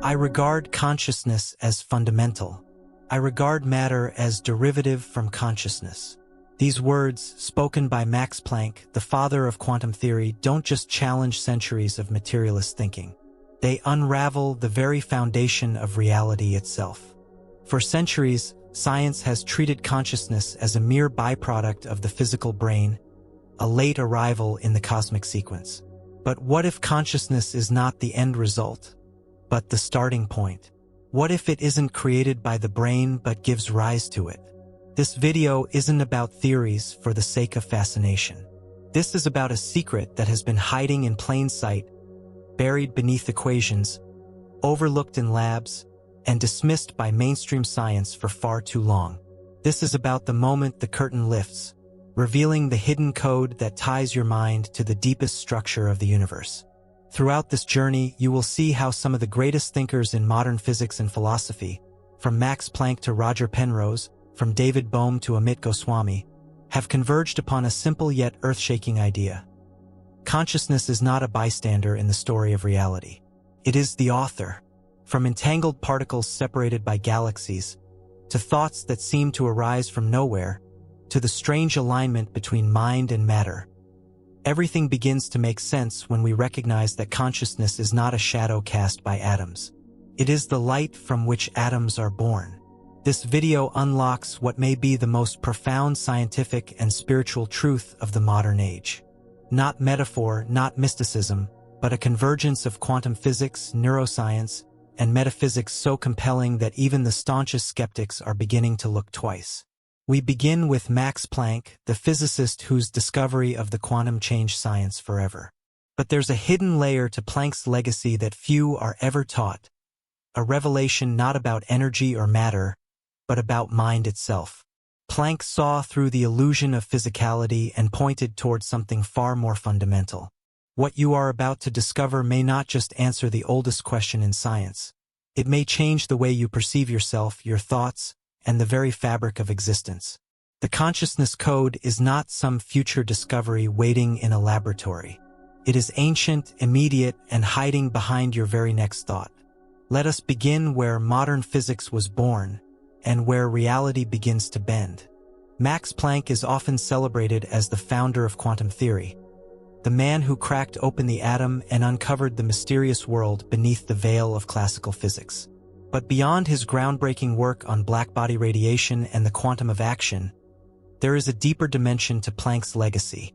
I regard consciousness as fundamental. I regard matter as derivative from consciousness. These words, spoken by Max Planck, the father of quantum theory, don't just challenge centuries of materialist thinking. They unravel the very foundation of reality itself. For centuries, science has treated consciousness as a mere byproduct of the physical brain, a late arrival in the cosmic sequence. But what if consciousness is not the end result, but the starting point? What if it isn't created by the brain but gives rise to it? This video isn't about theories for the sake of fascination. This is about a secret that has been hiding in plain sight, buried beneath equations, overlooked in labs, and dismissed by mainstream science for far too long. This is about the moment the curtain lifts, revealing the hidden code that ties your mind to the deepest structure of the universe. Throughout this journey, you will see how some of the greatest thinkers in modern physics and philosophy, from Max Planck to Roger Penrose, from David Bohm to Amit Goswami, have converged upon a simple yet earth-shaking idea. Consciousness is not a bystander in the story of reality. It is the author. From entangled particles separated by galaxies, to thoughts that seem to arise from nowhere, to the strange alignment between mind and matter, everything begins to make sense when we recognize that consciousness is not a shadow cast by atoms. It is the light from which atoms are born. This video unlocks what may be the most profound scientific and spiritual truth of the modern age. Not metaphor, not mysticism, but a convergence of quantum physics, neuroscience, and metaphysics so compelling that even the staunchest skeptics are beginning to look twice. We begin with Max Planck, the physicist whose discovery of the quantum changed science forever. But there's a hidden layer to Planck's legacy that few are ever taught. A revelation not about energy or matter, but about mind itself. Planck saw through the illusion of physicality and pointed towards something far more fundamental. What you are about to discover may not just answer the oldest question in science. It may change the way you perceive yourself, your thoughts, and the very fabric of existence. The consciousness code is not some future discovery waiting in a laboratory. It is ancient, immediate, and hiding behind your very next thought. Let us begin where modern physics was born, and where reality begins to bend. Max Planck is often celebrated as the founder of quantum theory, the man who cracked open the atom and uncovered the mysterious world beneath the veil of classical physics. But beyond his groundbreaking work on blackbody radiation and the quantum of action, there is a deeper dimension to Planck's legacy,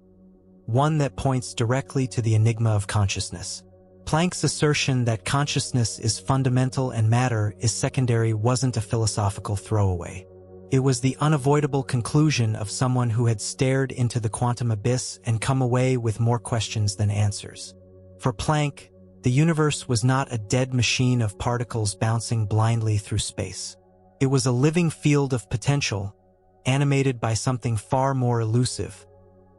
one that points directly to the enigma of consciousness. Planck's assertion that consciousness is fundamental and matter is secondary wasn't a philosophical throwaway. It was the unavoidable conclusion of someone who had stared into the quantum abyss and come away with more questions than answers. For Planck, the universe was not a dead machine of particles bouncing blindly through space. It was a living field of potential, animated by something far more elusive: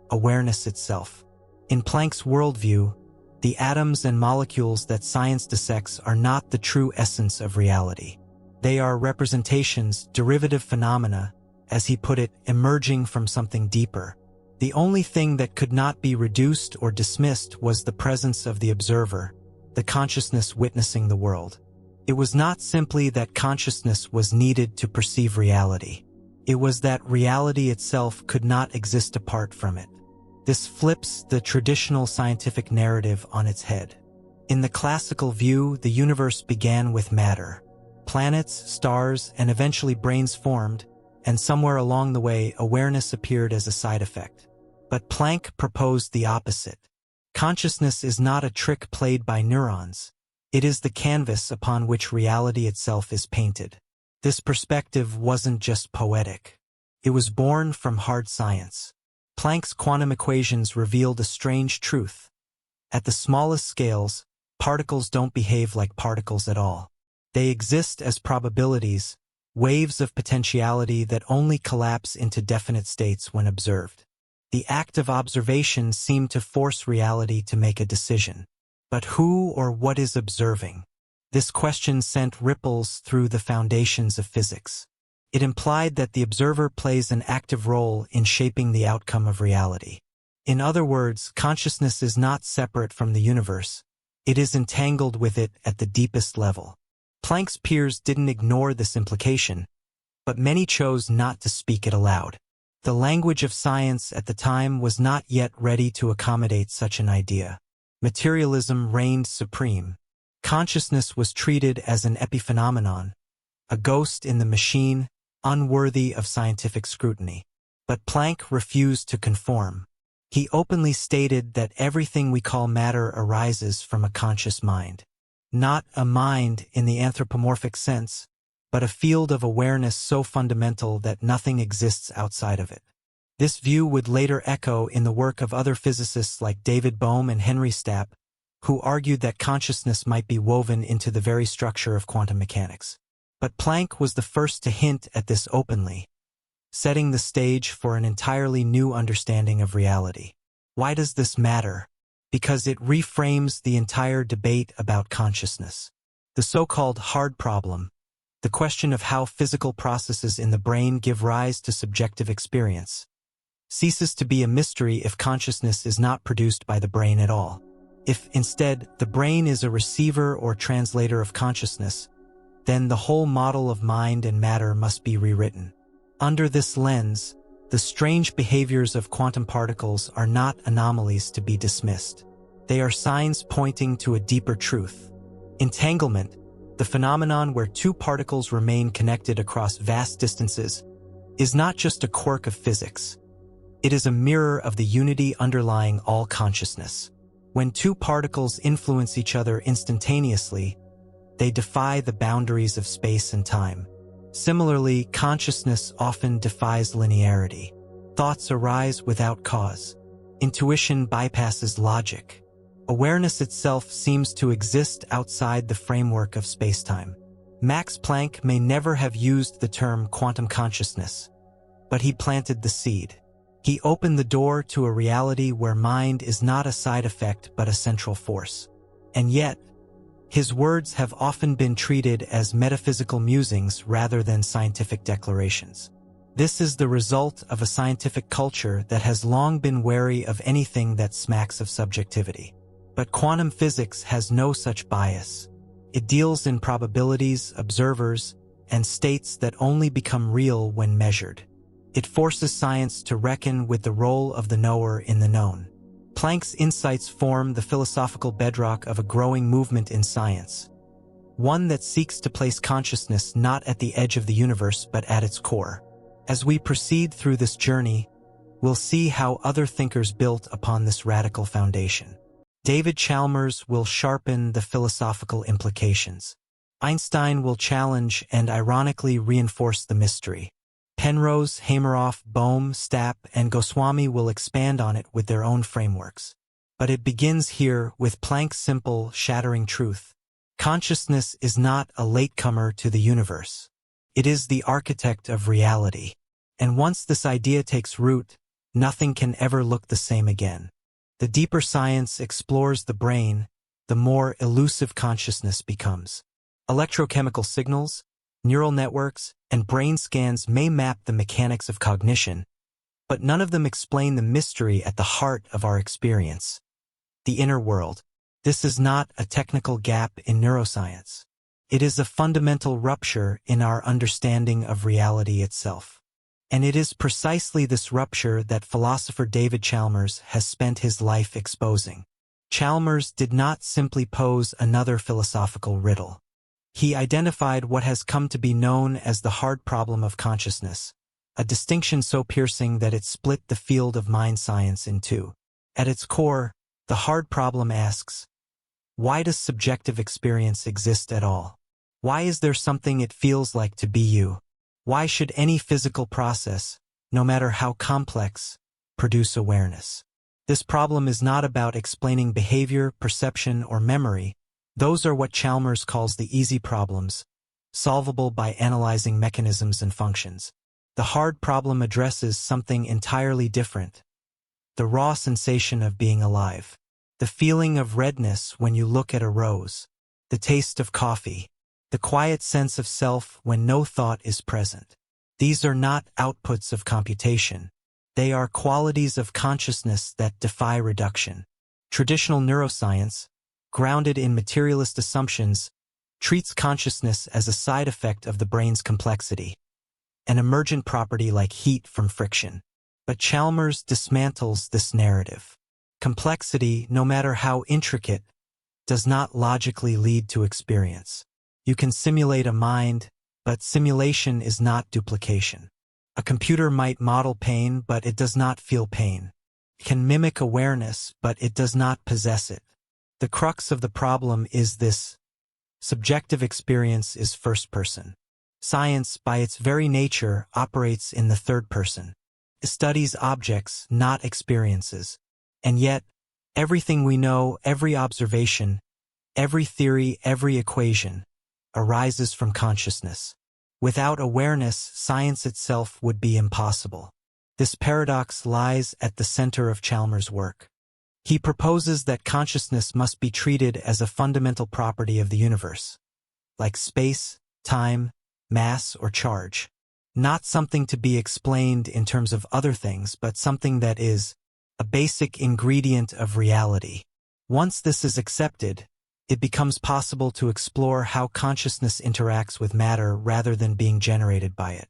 awareness itself. In Planck's worldview, the atoms and molecules that science dissects are not the true essence of reality. They are representations, derivative phenomena, as he put it, emerging from something deeper. The only thing that could not be reduced or dismissed was the presence of the observer, the consciousness witnessing the world. It was not simply that consciousness was needed to perceive reality. It was that reality itself could not exist apart from it. This flips the traditional scientific narrative on its head. In the classical view, the universe began with matter. Planets, stars, and eventually brains formed, and somewhere along the way, awareness appeared as a side effect. But Planck proposed the opposite. Consciousness is not a trick played by neurons. It is the canvas upon which reality itself is painted. This perspective wasn't just poetic. It was born from hard science. Planck's quantum equations revealed a strange truth. At the smallest scales, particles don't behave like particles at all. They exist as probabilities, waves of potentiality that only collapse into definite states when observed. The act of observation seemed to force reality to make a decision. But who or what is observing? This question sent ripples through the foundations of physics. It implied that the observer plays an active role in shaping the outcome of reality. In other words, consciousness is not separate from the universe. It is entangled with it at the deepest level. Planck's peers didn't ignore this implication, but many chose not to speak it aloud. The language of science at the time was not yet ready to accommodate such an idea. Materialism reigned supreme. Consciousness was treated as an epiphenomenon, a ghost in the machine, unworthy of scientific scrutiny. But Planck refused to conform. He openly stated that everything we call matter arises from a conscious mind. Not a mind in the anthropomorphic sense, but a field of awareness so fundamental that nothing exists outside of it. This view would later echo in the work of other physicists like David Bohm and Henry Stapp, who argued that consciousness might be woven into the very structure of quantum mechanics. But Planck was the first to hint at this openly, setting the stage for an entirely new understanding of reality. Why does this matter? Because it reframes the entire debate about consciousness. The so-called hard problem, the question of how physical processes in the brain give rise to subjective experience, ceases to be a mystery if consciousness is not produced by the brain at all. If, instead, the brain is a receiver or translator of consciousness, then the whole model of mind and matter must be rewritten. Under this lens, the strange behaviors of quantum particles are not anomalies to be dismissed. They are signs pointing to a deeper truth. Entanglement, the phenomenon where two particles remain connected across vast distances, is not just a quirk of physics. It is a mirror of the unity underlying all consciousness. When two particles influence each other instantaneously, they defy the boundaries of space and time. Similarly, consciousness often defies linearity. Thoughts arise without cause. Intuition bypasses logic. Awareness itself seems to exist outside the framework of spacetime. Max Planck may never have used the term quantum consciousness, but he planted the seed. He opened the door to a reality where mind is not a side effect but a central force. And yet, his words have often been treated as metaphysical musings rather than scientific declarations. This is the result of a scientific culture that has long been wary of anything that smacks of subjectivity. But quantum physics has no such bias. It deals in probabilities, observers, and states that only become real when measured. It forces science to reckon with the role of the knower in the known. Planck's insights form the philosophical bedrock of a growing movement in science, one that seeks to place consciousness not at the edge of the universe but at its core. As we proceed through this journey, we'll see how other thinkers built upon this radical foundation. David Chalmers will sharpen the philosophical implications. Einstein will challenge and ironically reinforce the mystery. Penrose, Hameroff, Bohm, Stapp, and Goswami will expand on it with their own frameworks. But it begins here with Planck's simple, shattering truth. Consciousness is not a latecomer to the universe. It is the architect of reality. And once this idea takes root, nothing can ever look the same again. The deeper science explores the brain, the more elusive consciousness becomes. Electrochemical signals, neural networks, and brain scans may map the mechanics of cognition, but none of them explain the mystery at the heart of our experience. The inner world. This is not a technical gap in neuroscience. It is a fundamental rupture in our understanding of reality itself. And it is precisely this rupture that philosopher David Chalmers has spent his life exposing. Chalmers did not simply pose another philosophical riddle. He identified what has come to be known as the hard problem of consciousness, a distinction so piercing that it split the field of mind science in two. At its core, the hard problem asks, why does subjective experience exist at all? Why is there something it feels like to be you? Why should any physical process, no matter how complex, produce awareness? This problem is not about explaining behavior, perception, or memory. Those are what Chalmers calls the easy problems, solvable by analyzing mechanisms and functions. The hard problem addresses something entirely different. The raw sensation of being alive. The feeling of redness when you look at a rose. The taste of coffee. The quiet sense of self when no thought is present. These are not outputs of computation. They are qualities of consciousness that defy reduction. Traditional neuroscience, grounded in materialist assumptions, treats consciousness as a side effect of the brain's complexity, an emergent property like heat from friction. But Chalmers dismantles this narrative. Complexity, no matter how intricate, does not logically lead to experience. You can simulate a mind, but simulation is not duplication. A computer might model pain, but it does not feel pain. It can mimic awareness, but it does not possess it. The crux of the problem is this: subjective experience is first person. Science, by its very nature, operates in the third person. It studies objects, not experiences. And yet, everything we know, every observation, every theory, every equation, arises from consciousness. Without awareness, science itself would be impossible. This paradox lies at the center of Chalmers' work. He proposes that consciousness must be treated as a fundamental property of the universe, like space, time, mass, or charge. Not something to be explained in terms of other things, but something that is a basic ingredient of reality. Once this is accepted, it becomes possible to explore how consciousness interacts with matter rather than being generated by it.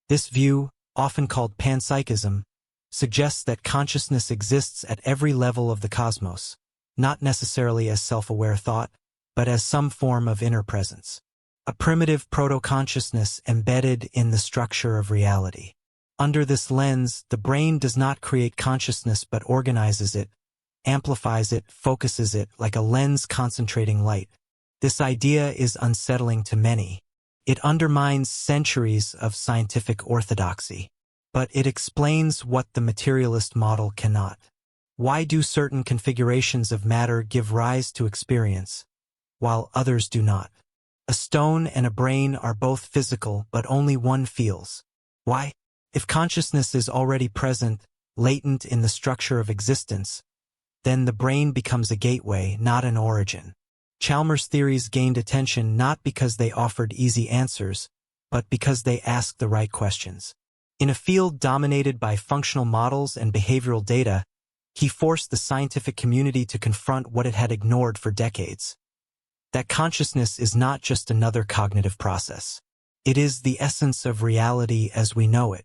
This view, often called panpsychism, suggests that consciousness exists at every level of the cosmos, not necessarily as self-aware thought, but as some form of inner presence. A primitive proto-consciousness embedded in the structure of reality. Under this lens, the brain does not create consciousness but organizes it, amplifies it, focuses it like a lens concentrating light. This idea is unsettling to many. It undermines centuries of scientific orthodoxy. But it explains what the materialist model cannot. Why do certain configurations of matter give rise to experience, while others do not? A stone and a brain are both physical, but only one feels. Why? If consciousness is already present, latent in the structure of existence, then the brain becomes a gateway, not an origin. Chalmers' theories gained attention not because they offered easy answers, but because they asked the right questions. In a field dominated by functional models and behavioral data, he forced the scientific community to confront what it had ignored for decades. That consciousness is not just another cognitive process. It is the essence of reality as we know it.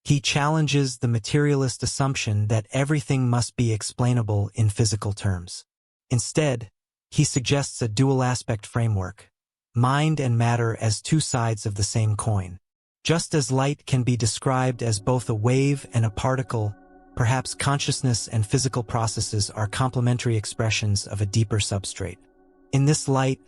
He challenges the materialist assumption that everything must be explainable in physical terms. Instead, he suggests a dual-aspect framework, mind and matter as two sides of the same coin. Just as light can be described as both a wave and a particle, perhaps consciousness and physical processes are complementary expressions of a deeper substrate. In this light,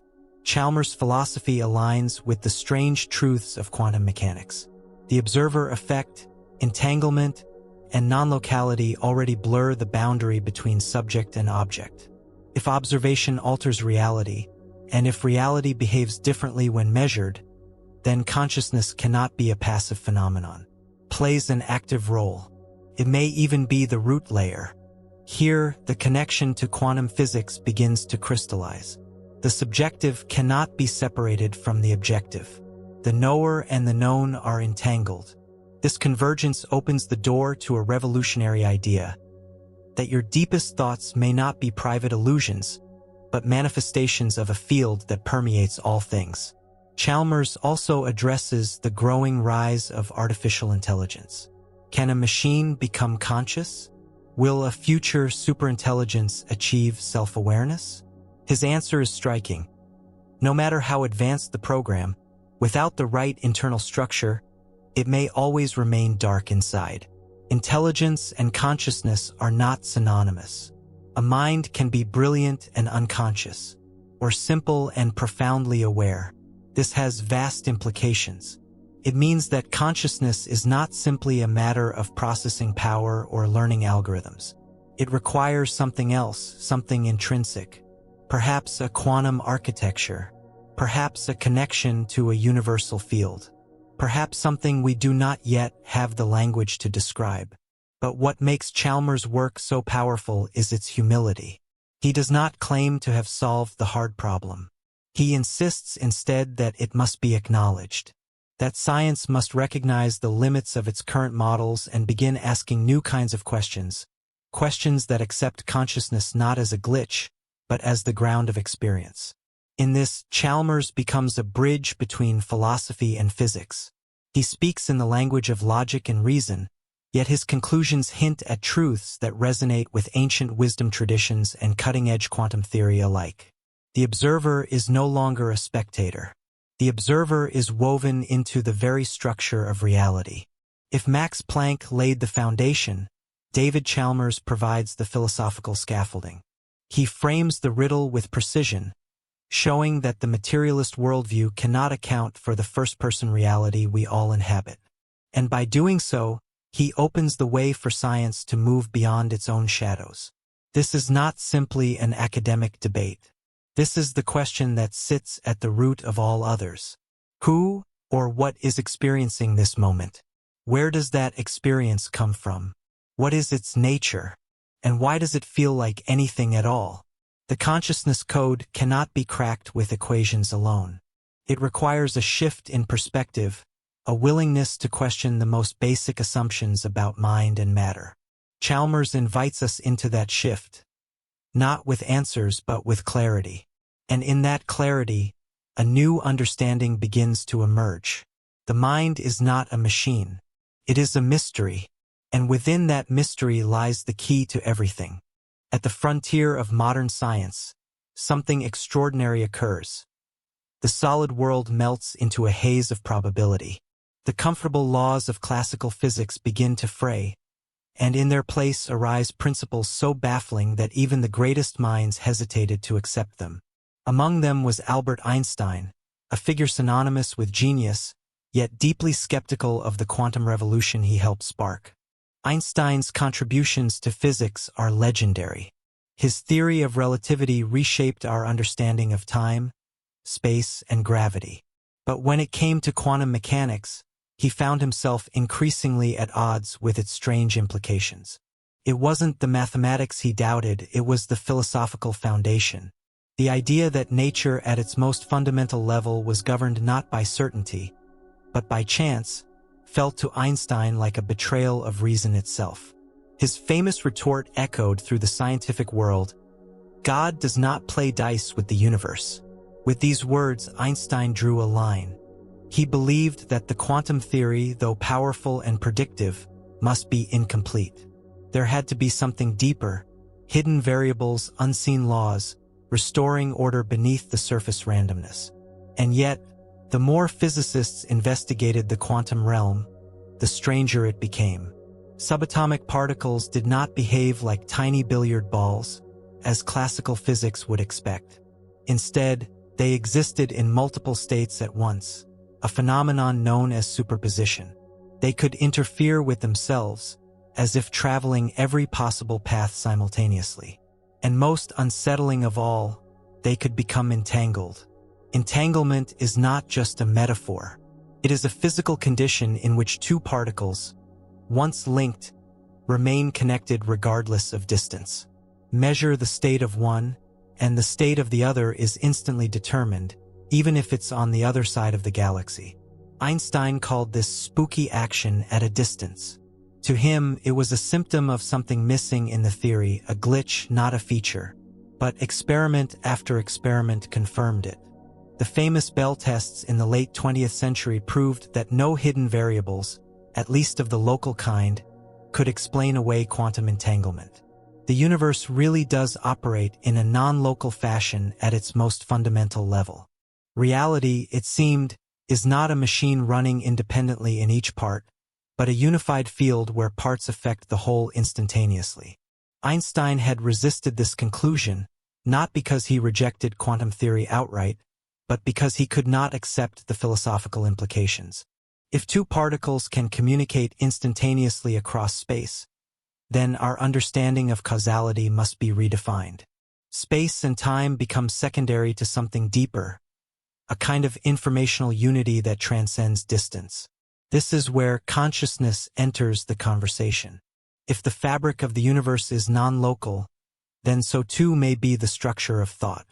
Chalmers' philosophy aligns with the strange truths of quantum mechanics. The observer effect, entanglement, and non-locality already blur the boundary between subject and object. If observation alters reality, and if reality behaves differently when measured, then consciousness cannot be a passive phenomenon. Plays an active role. It may even be the root layer. Here, the connection to quantum physics begins to crystallize. The subjective cannot be separated from the objective. The knower and the known are entangled. This convergence opens the door to a revolutionary idea: that your deepest thoughts may not be private illusions, but manifestations of a field that permeates all things. Chalmers also addresses the growing rise of artificial intelligence. Can a machine become conscious? Will a future superintelligence achieve self-awareness? His answer is striking. No matter how advanced the program, without the right internal structure, it may always remain dark inside. Intelligence and consciousness are not synonymous. A mind can be brilliant and unconscious, or simple and profoundly aware. This has vast implications. It means that consciousness is not simply a matter of processing power or learning algorithms. It requires something else, something intrinsic. Perhaps a quantum architecture. Perhaps a connection to a universal field. Perhaps something we do not yet have the language to describe. But what makes Chalmers' work so powerful is its humility. He does not claim to have solved the hard problem. He insists instead that it must be acknowledged. That science must recognize the limits of its current models and begin asking new kinds of questions. Questions that accept consciousness not as a glitch, but as the ground of experience. In this, Chalmers becomes a bridge between philosophy and physics. He speaks in the language of logic and reason, yet his conclusions hint at truths that resonate with ancient wisdom traditions and cutting-edge quantum theory alike. The observer is no longer a spectator. The observer is woven into the very structure of reality. If Max Planck laid the foundation, David Chalmers provides the philosophical scaffolding. He frames the riddle with precision, showing that the materialist worldview cannot account for the first-person reality we all inhabit. And by doing so, he opens the way for science to move beyond its own shadows. This is not simply an academic debate. This is the question that sits at the root of all others. Who or what is experiencing this moment? Where does that experience come from? What is its nature? And why does it feel like anything at all? The consciousness code cannot be cracked with equations alone. It requires a shift in perspective, a willingness to question the most basic assumptions about mind and matter. Chalmers invites us into that shift, not with answers but with clarity. And in that clarity, a new understanding begins to emerge. The mind is not a machine. It is a mystery, and within that mystery lies the key to everything. At the frontier of modern science, something extraordinary occurs. The solid world melts into a haze of probability. The comfortable laws of classical physics begin to fray, and in their place arise principles so baffling that even the greatest minds hesitated to accept them. Among them was Albert Einstein, a figure synonymous with genius, yet deeply skeptical of the quantum revolution he helped spark. Einstein's contributions to physics are legendary. His theory of relativity reshaped our understanding of time, space, and gravity. But when it came to quantum mechanics, he found himself increasingly at odds with its strange implications. It wasn't the mathematics he doubted, it was the philosophical foundation. The idea that nature at its most fundamental level was governed not by certainty, but by chance, felt to Einstein like a betrayal of reason itself. His famous retort echoed through the scientific world, "God does not play dice with the universe." With these words, Einstein drew a line. He believed that the quantum theory, though powerful and predictive, must be incomplete. There had to be something deeper, hidden variables, unseen laws, restoring order beneath the surface randomness. And yet, the more physicists investigated the quantum realm, the stranger it became. Subatomic particles did not behave like tiny billiard balls, as classical physics would expect. Instead, they existed in multiple states at once, a phenomenon known as superposition. They could interfere with themselves, as if traveling every possible path simultaneously. And most unsettling of all, they could become entangled. Entanglement is not just a metaphor. It is a physical condition in which two particles, once linked, remain connected regardless of distance. Measure the state of one, and the state of the other is instantly determined, even if it's on the other side of the galaxy. Einstein called this spooky action at a distance. To him, it was a symptom of something missing in the theory, a glitch, not a feature. But experiment after experiment confirmed it. The famous Bell tests in the late 20th century proved that no hidden variables, at least of the local kind, could explain away quantum entanglement. The universe really does operate in a non-local fashion at its most fundamental level. Reality, it seemed, is not a machine running independently in each part, but a unified field where parts affect the whole instantaneously. Einstein had resisted this conclusion, not because he rejected quantum theory outright, but because he could not accept the philosophical implications. If two particles can communicate instantaneously across space, then our understanding of causality must be redefined. Space and time become secondary to something deeper, a kind of informational unity that transcends distance. This is where consciousness enters the conversation. If the fabric of the universe is non-local, then so too may be the structure of thought.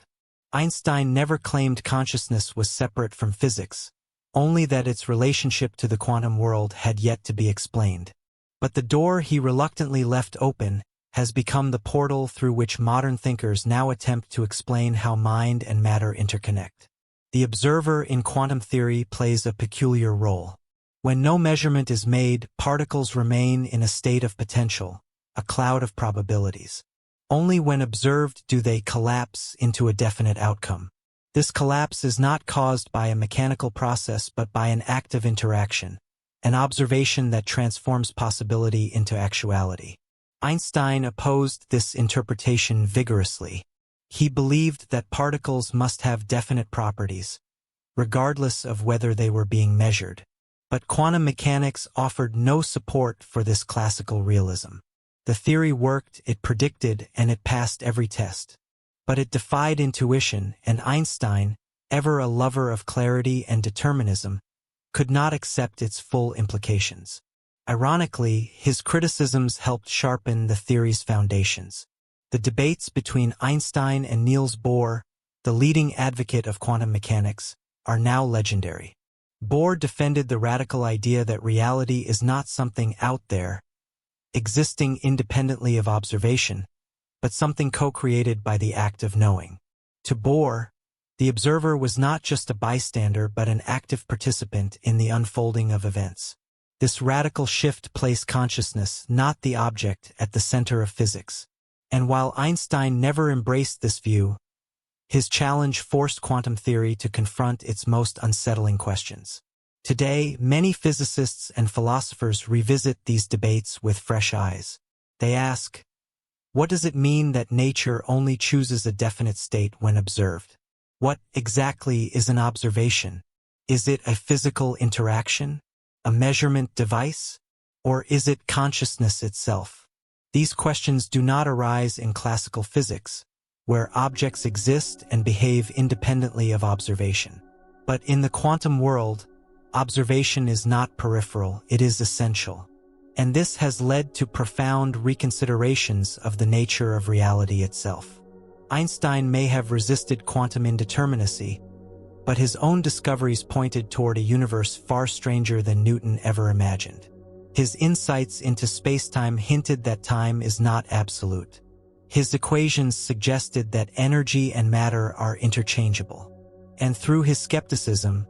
Einstein never claimed consciousness was separate from physics, only that its relationship to the quantum world had yet to be explained. But the door he reluctantly left open has become the portal through which modern thinkers now attempt to explain how mind and matter interconnect. The observer in quantum theory plays a peculiar role. When no measurement is made, particles remain in a state of potential, a cloud of probabilities. Only when observed do they collapse into a definite outcome. This collapse is not caused by a mechanical process but by an active interaction, an observation that transforms possibility into actuality. Einstein opposed this interpretation vigorously. He believed that particles must have definite properties, regardless of whether they were being measured. But quantum mechanics offered no support for this classical realism. The theory worked, it predicted, and it passed every test. But it defied intuition, and Einstein, ever a lover of clarity and determinism, could not accept its full implications. Ironically, his criticisms helped sharpen the theory's foundations. The debates between Einstein and Niels Bohr, the leading advocate of quantum mechanics, are now legendary. Bohr defended the radical idea that reality is not something out there, existing independently of observation, but something co-created by the act of knowing. To Bohr, the observer was not just a bystander but an active participant in the unfolding of events. This radical shift placed consciousness, not the object, at the center of physics. And while Einstein never embraced this view, his challenge forced quantum theory to confront its most unsettling questions. Today, many physicists and philosophers revisit these debates with fresh eyes. They ask, what does it mean that nature only chooses a definite state when observed? What exactly is an observation? Is it a physical interaction? A measurement device? Or is it consciousness itself? These questions do not arise in classical physics, where objects exist and behave independently of observation. But in the quantum world, observation is not peripheral, it is essential. And this has led to profound reconsiderations of the nature of reality itself. Einstein may have resisted quantum indeterminacy, but his own discoveries pointed toward a universe far stranger than Newton ever imagined. His insights into space-time hinted that time is not absolute. His equations suggested that energy and matter are interchangeable. And through his skepticism,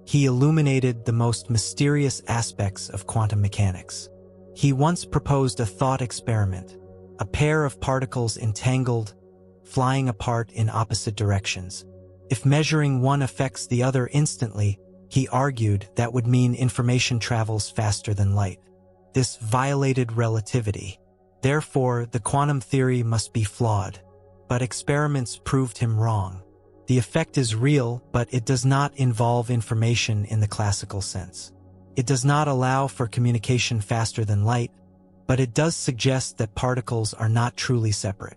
he illuminated the most mysterious aspects of quantum mechanics. He once proposed a thought experiment, a pair of particles entangled, flying apart in opposite directions. If measuring one affects the other instantly, he argued that would mean information travels faster than light. This violated relativity. Therefore, the quantum theory must be flawed. But experiments proved him wrong. The effect is real, but it does not involve information in the classical sense. It does not allow for communication faster than light, but it does suggest that particles are not truly separate.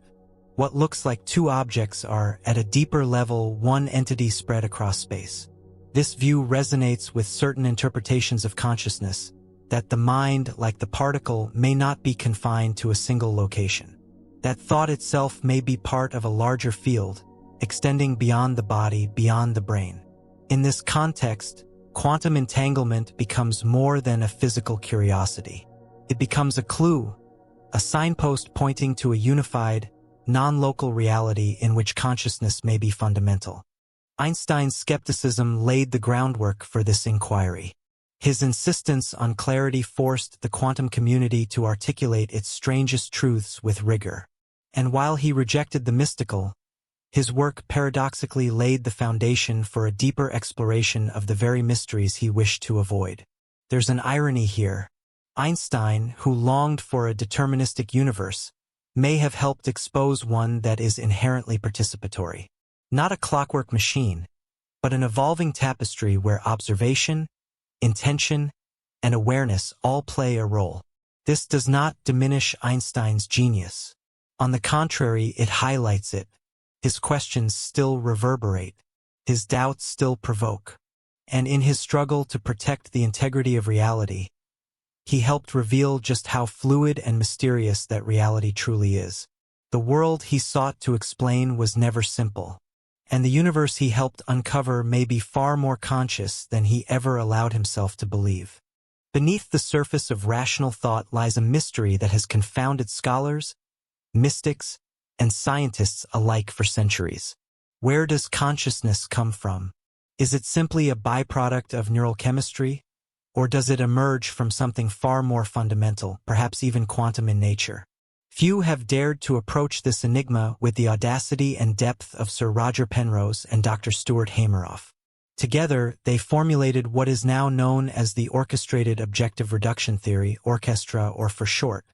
What looks like two objects are, at a deeper level, one entity spread across space. This view resonates with certain interpretations of consciousness, that the mind, like the particle, may not be confined to a single location. That thought itself may be part of a larger field, extending beyond the body, beyond the brain. In this context, quantum entanglement becomes more than a physical curiosity. It becomes a clue, a signpost pointing to a unified, non-local reality in which consciousness may be fundamental. Einstein's skepticism laid the groundwork for this inquiry. His insistence on clarity forced the quantum community to articulate its strangest truths with rigor. And while he rejected the mystical, his work paradoxically laid the foundation for a deeper exploration of the very mysteries he wished to avoid. There's an irony here. Einstein, who longed for a deterministic universe, may have helped expose one that is inherently participatory. Not a clockwork machine, but an evolving tapestry where observation, intention, and awareness all play a role. This does not diminish Einstein's genius. On the contrary, it highlights it. His questions still reverberate. His doubts still provoke. And in his struggle to protect the integrity of reality, he helped reveal just how fluid and mysterious that reality truly is. The world he sought to explain was never simple, and the universe he helped uncover may be far more conscious than he ever allowed himself to believe. Beneath the surface of rational thought lies a mystery that has confounded scholars, mystics, and scientists alike for centuries. Where does consciousness come from? Is it simply a byproduct of neural chemistry? Or does it emerge from something far more fundamental, perhaps even quantum in nature? Few have dared to approach this enigma with the audacity and depth of Sir Roger Penrose and Dr. Stuart Hameroff. Together, they formulated what is now known as the orchestrated objective reduction theory, orchestra or for short.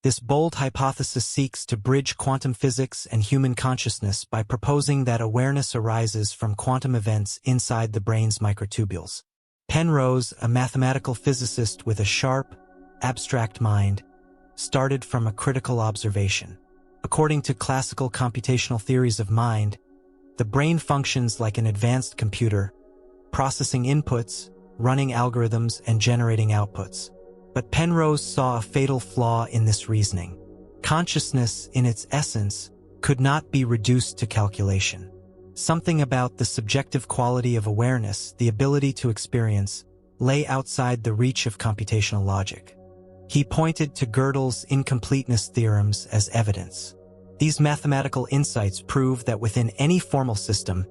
This bold hypothesis seeks to bridge quantum physics and human consciousness by proposing that awareness arises from quantum events inside the brain's microtubules. Penrose, a mathematical physicist with a sharp, abstract mind, started from a critical observation. According to classical computational theories of mind, the brain functions like an advanced computer, processing inputs, running algorithms, and generating outputs. But Penrose saw a fatal flaw in this reasoning. Consciousness, in its essence, could not be reduced to calculation. Something about the subjective quality of awareness, the ability to experience, lay outside the reach of computational logic. He pointed to Gödel's incompleteness theorems as evidence. These mathematical insights prove that within any formal system,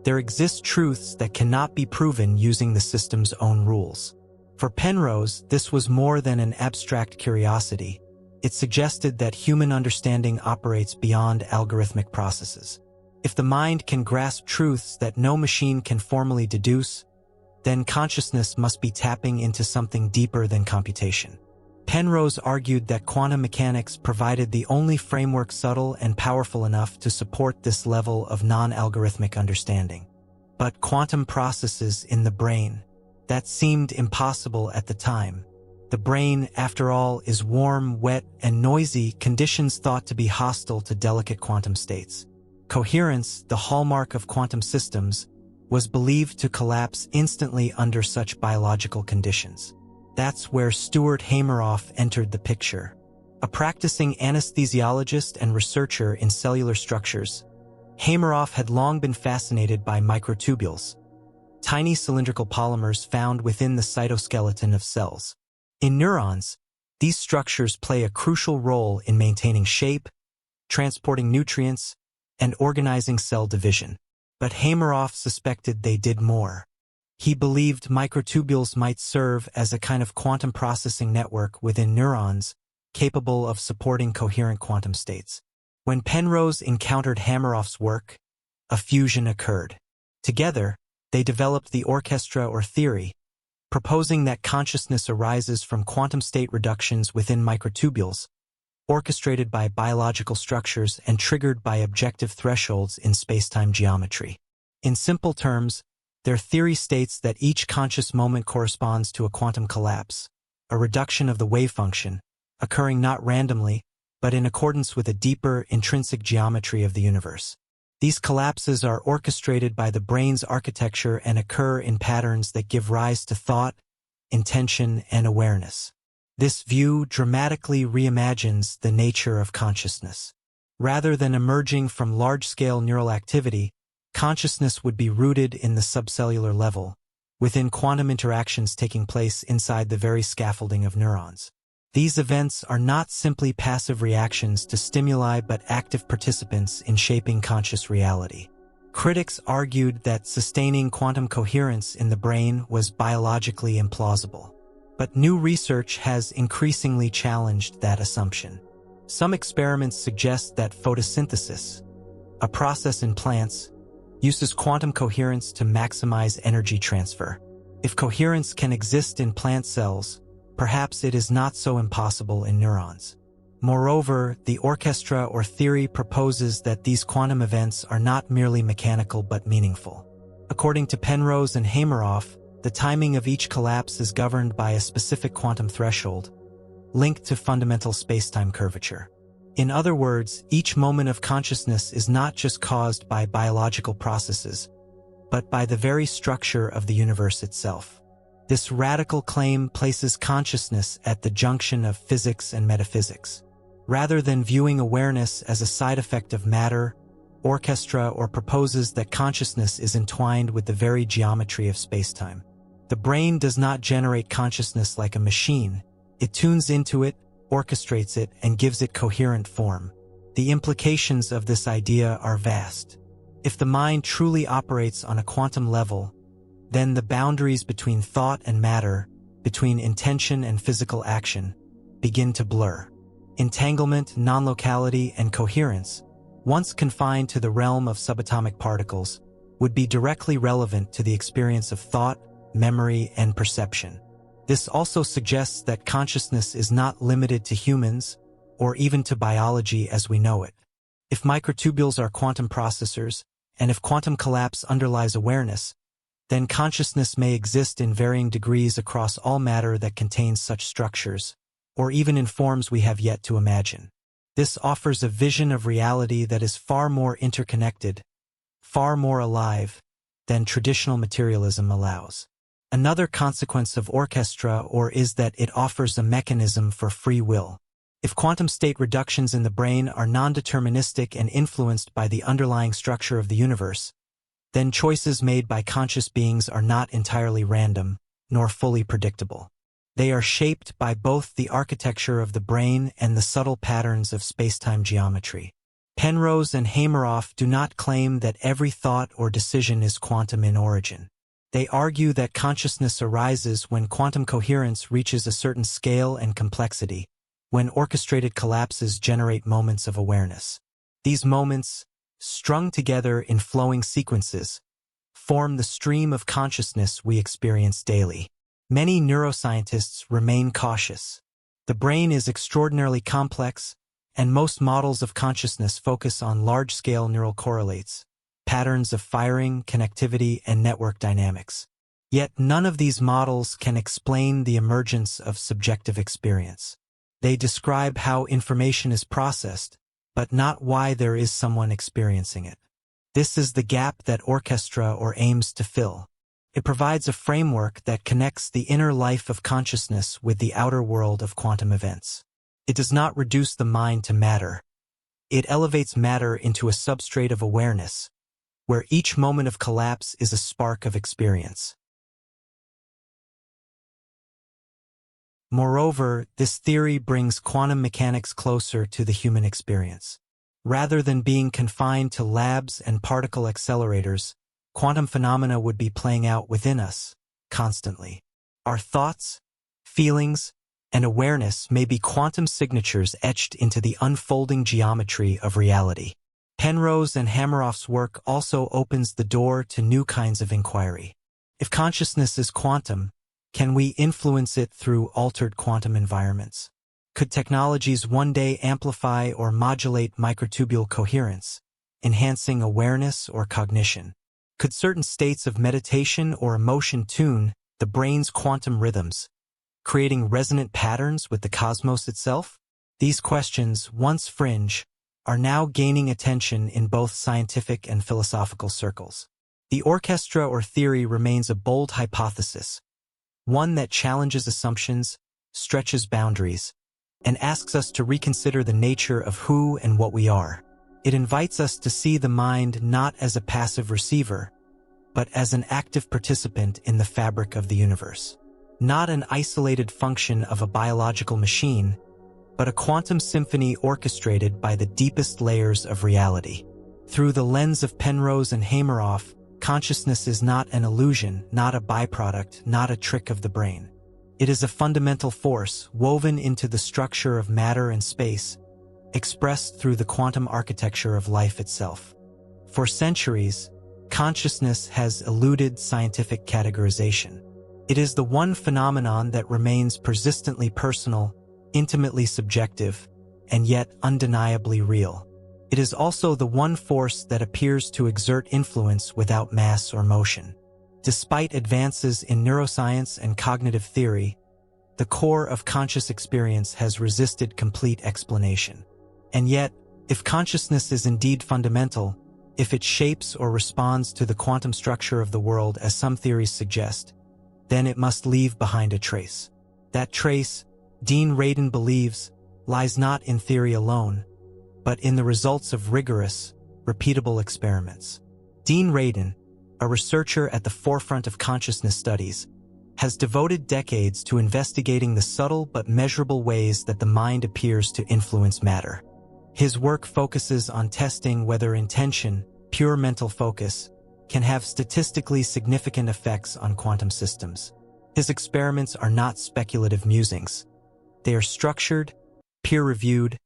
there exist truths that cannot be proven using the system's own rules. For Penrose, this was more than an abstract curiosity. It suggested that human understanding operates beyond algorithmic processes. If the mind can grasp truths that no machine can formally deduce, then consciousness must be tapping into something deeper than computation. Penrose argued that quantum mechanics provided the only framework subtle and powerful enough to support this level of non-algorithmic understanding. But quantum processes in the brain, that seemed impossible at the time. The brain, after all, is warm, wet, and noisy, conditions thought to be hostile to delicate quantum states. Coherence, the hallmark of quantum systems, was believed to collapse instantly under such biological conditions. That's where Stuart Hameroff entered the picture. A practicing anesthesiologist and researcher in cellular structures, Hameroff had long been fascinated by microtubules, tiny cylindrical polymers found within the cytoskeleton of cells. In neurons, these structures play a crucial role in maintaining shape, transporting nutrients, and organizing cell division. But Hameroff suspected they did more. He believed microtubules might serve as a kind of quantum processing network within neurons, capable of supporting coherent quantum states. When Penrose encountered Hameroff's work, a fusion occurred. Together, they developed the orchestra or theory, proposing that consciousness arises from quantum state reductions within microtubules, orchestrated by biological structures and triggered by objective thresholds in spacetime geometry. In simple terms, their theory states that each conscious moment corresponds to a quantum collapse, a reduction of the wave function, occurring not randomly, but in accordance with a deeper, intrinsic geometry of the universe. These collapses are orchestrated by the brain's architecture and occur in patterns that give rise to thought, intention, and awareness. This view dramatically reimagines the nature of consciousness. Rather than emerging from large-scale neural activity, consciousness would be rooted in the subcellular level, within quantum interactions taking place inside the very scaffolding of neurons. These events are not simply passive reactions to stimuli but active participants in shaping conscious reality. Critics argued that sustaining quantum coherence in the brain was biologically implausible. But new research has increasingly challenged that assumption. Some experiments suggest that photosynthesis, a process in plants, uses quantum coherence to maximize energy transfer. If coherence can exist in plant cells, perhaps it is not so impossible in neurons. Moreover, the orchestra or theory proposes that these quantum events are not merely mechanical but meaningful. According to Penrose and Hameroff, the timing of each collapse is governed by a specific quantum threshold, linked to fundamental spacetime curvature. In other words, each moment of consciousness is not just caused by biological processes, but by the very structure of the universe itself. This radical claim places consciousness at the junction of physics and metaphysics. Rather than viewing awareness as a side effect of matter, orchestra or proposes that consciousness is entwined with the very geometry of spacetime. The brain does not generate consciousness like a machine. It tunes into it, orchestrates it, and gives it coherent form. the implications of this idea are vast. If the mind truly operates on a quantum level, then the boundaries between thought and matter, between intention and physical action, begin to blur. Entanglement, non-locality, and coherence, once confined to the realm of subatomic particles, would be directly relevant to the experience of thought, memory, and perception. This also suggests that consciousness is not limited to humans, or even to biology as we know it. If microtubules are quantum processors, and if quantum collapse underlies awareness, then consciousness may exist in varying degrees across all matter that contains such structures, or even in forms we have yet to imagine. This offers a vision of reality that is far more interconnected, far more alive, than traditional materialism allows. Another consequence of orchestra is that it offers a mechanism for free will. If quantum state reductions in the brain are non-deterministic and influenced by the underlying structure of the universe, then choices made by conscious beings are not entirely random, nor fully predictable. They are shaped by both the architecture of the brain and the subtle patterns of spacetime geometry. Penrose and Hameroff do not claim that every thought or decision is quantum in origin. They argue that consciousness arises when quantum coherence reaches a certain scale and complexity, when orchestrated collapses generate moments of awareness. These moments, strung together in flowing sequences, form the stream of consciousness we experience daily. Many neuroscientists remain cautious. The brain is extraordinarily complex, and most models of consciousness focus on large-scale neural correlates, patterns of firing, connectivity, and network dynamics. Yet none of these models can explain the emergence of subjective experience. They describe how information is processed, but not why there is someone experiencing it. This is the gap that orchestra aims to fill. It provides a framework that connects the inner life of consciousness with the outer world of quantum events. It does not reduce the mind to matter. It elevates matter into a substrate of awareness, where each moment of collapse is a spark of experience. Moreover, this theory brings quantum mechanics closer to the human experience. Rather than being confined to labs and particle accelerators, quantum phenomena would be playing out within us, constantly. Our thoughts, feelings, and awareness may be quantum signatures etched into the unfolding geometry of reality. Penrose and Hameroff's work also opens the door to new kinds of inquiry. If consciousness is quantum, can we influence it through altered quantum environments? Could technologies one day amplify or modulate microtubule coherence, enhancing awareness or cognition? Could certain states of meditation or emotion tune the brain's quantum rhythms, creating resonant patterns with the cosmos itself? These questions, once fringe, are now gaining attention in both scientific and philosophical circles. The orchestra theory remains a bold hypothesis, one that challenges assumptions, stretches boundaries, and asks us to reconsider the nature of who and what we are. It invites us to see the mind not as a passive receiver, but as an active participant in the fabric of the universe. Not an isolated function of a biological machine, but a quantum symphony orchestrated by the deepest layers of reality. Through the lens of Penrose and Hameroff, consciousness is not an illusion, not a byproduct, not a trick of the brain. It is a fundamental force woven into the structure of matter and space, expressed through the quantum architecture of life itself. For centuries, consciousness has eluded scientific categorization. It is the one phenomenon that remains persistently personal, intimately subjective, and yet undeniably real. It is also the one force that appears to exert influence without mass or motion. Despite advances in neuroscience and cognitive theory, the core of conscious experience has resisted complete explanation. And yet, if consciousness is indeed fundamental, if it shapes or responds to the quantum structure of the world as some theories suggest, then it must leave behind a trace. That trace, Dean Radin believes, lies not in theory alone, but in the results of rigorous, repeatable experiments. Dean Radin, a researcher at the forefront of consciousness studies, has devoted decades to investigating the subtle but measurable ways that the mind appears to influence matter. His work focuses on testing whether intention, pure mental focus, can have statistically significant effects on quantum systems. His experiments are not speculative musings. They are structured, peer-reviewed,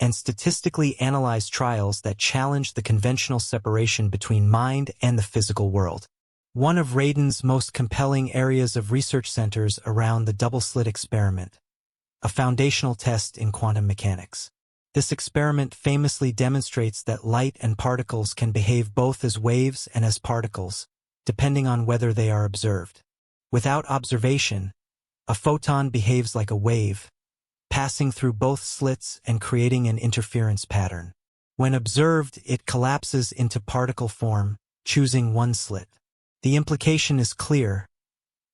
and statistically analyzed trials that challenge the conventional separation between mind and the physical world. One of Radin's most compelling areas of research centers around the double-slit experiment, a foundational test in quantum mechanics. This experiment famously demonstrates that light and particles can behave both as waves and as particles, depending on whether they are observed. Without observation, a photon behaves like a wave, passing through both slits and creating an interference pattern. When observed, it collapses into particle form, choosing one slit. The implication is clear.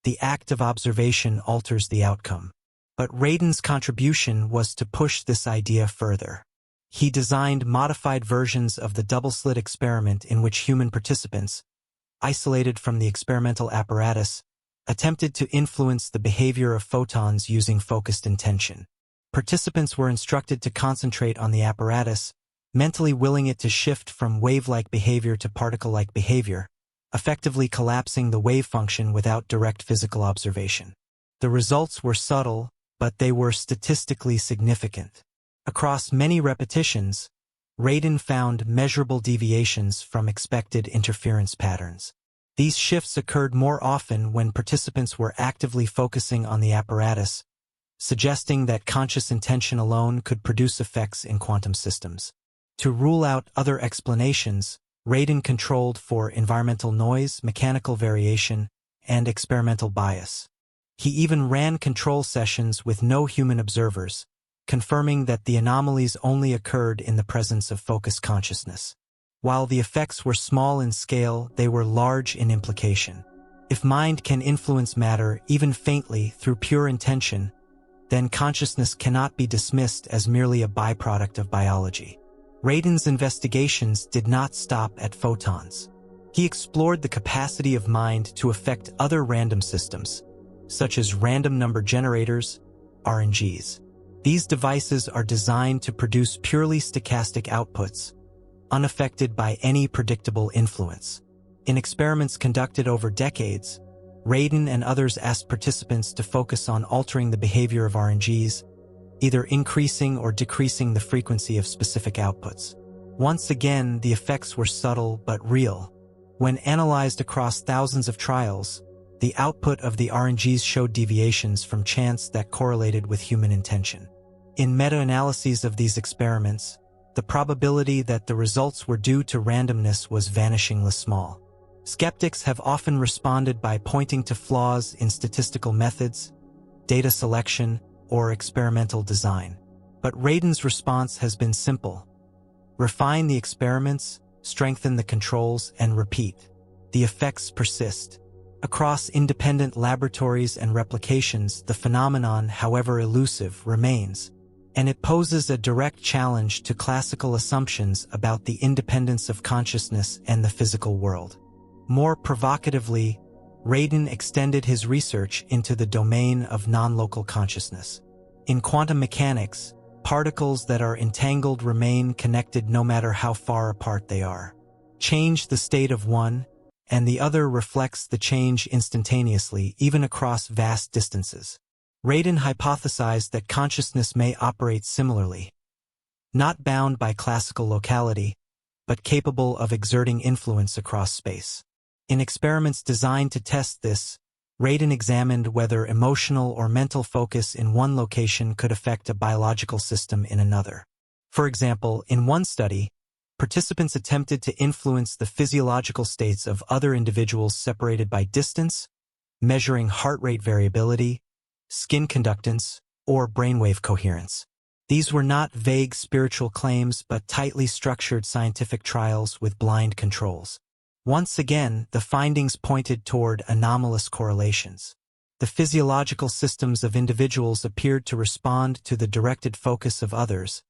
The act of observation alters the outcome. But Radin's contribution was to push this idea further. He designed modified versions of the double-slit experiment in which human participants, isolated from the experimental apparatus, attempted to influence the behavior of photons using focused intention. Participants were instructed to concentrate on the apparatus, mentally willing it to shift from wave-like behavior to particle-like behavior, effectively collapsing the wave function without direct physical observation. The results were subtle, but they were statistically significant. Across many repetitions, Radin found measurable deviations from expected interference patterns. These shifts occurred more often when participants were actively focusing on the apparatus, suggesting that conscious intention alone could produce effects in quantum systems. To rule out other explanations, Radin controlled for environmental noise, mechanical variation, and experimental bias. He even ran control sessions with no human observers, confirming that the anomalies only occurred in the presence of focused consciousness. While the effects were small in scale, they were large in implication. If mind can influence matter even faintly through pure intention, then consciousness cannot be dismissed as merely a byproduct of biology. Radin's investigations did not stop at photons. He explored the capacity of mind to affect other random systems, such as random number generators, RNGs. These devices are designed to produce purely stochastic outputs, unaffected by any predictable influence. In experiments conducted over decades, Radin and others asked participants to focus on altering the behavior of RNGs, either increasing or decreasing the frequency of specific outputs. Once again, the effects were subtle but real. When analyzed across thousands of trials, the output of the RNGs showed deviations from chance that correlated with human intention. In meta-analyses of these experiments, the probability that the results were due to randomness was vanishingly small. Skeptics have often responded by pointing to flaws in statistical methods, data selection, or experimental design. But Radin's response has been simple. Refine the experiments, strengthen the controls, and repeat. The effects persist. Across independent laboratories and replications, the phenomenon, however elusive, remains, and it poses a direct challenge to classical assumptions about the independence of consciousness and the physical world. More provocatively, Radin extended his research into the domain of non-local consciousness. In quantum mechanics, particles that are entangled remain connected no matter how far apart they are. Change the state of one, and the other reflects the change instantaneously, even across vast distances. Radin hypothesized that consciousness may operate similarly, not bound by classical locality, but capable of exerting influence across space. In experiments designed to test this, Radin examined whether emotional or mental focus in one location could affect a biological system in another. For example, in one study, participants attempted to influence the physiological states of other individuals separated by distance, measuring heart rate variability, skin conductance, or brainwave coherence. These were not vague spiritual claims but tightly structured scientific trials with blind controls. Once again, the findings pointed toward anomalous correlations. The physiological systems of individuals appeared to respond to the directed focus of others,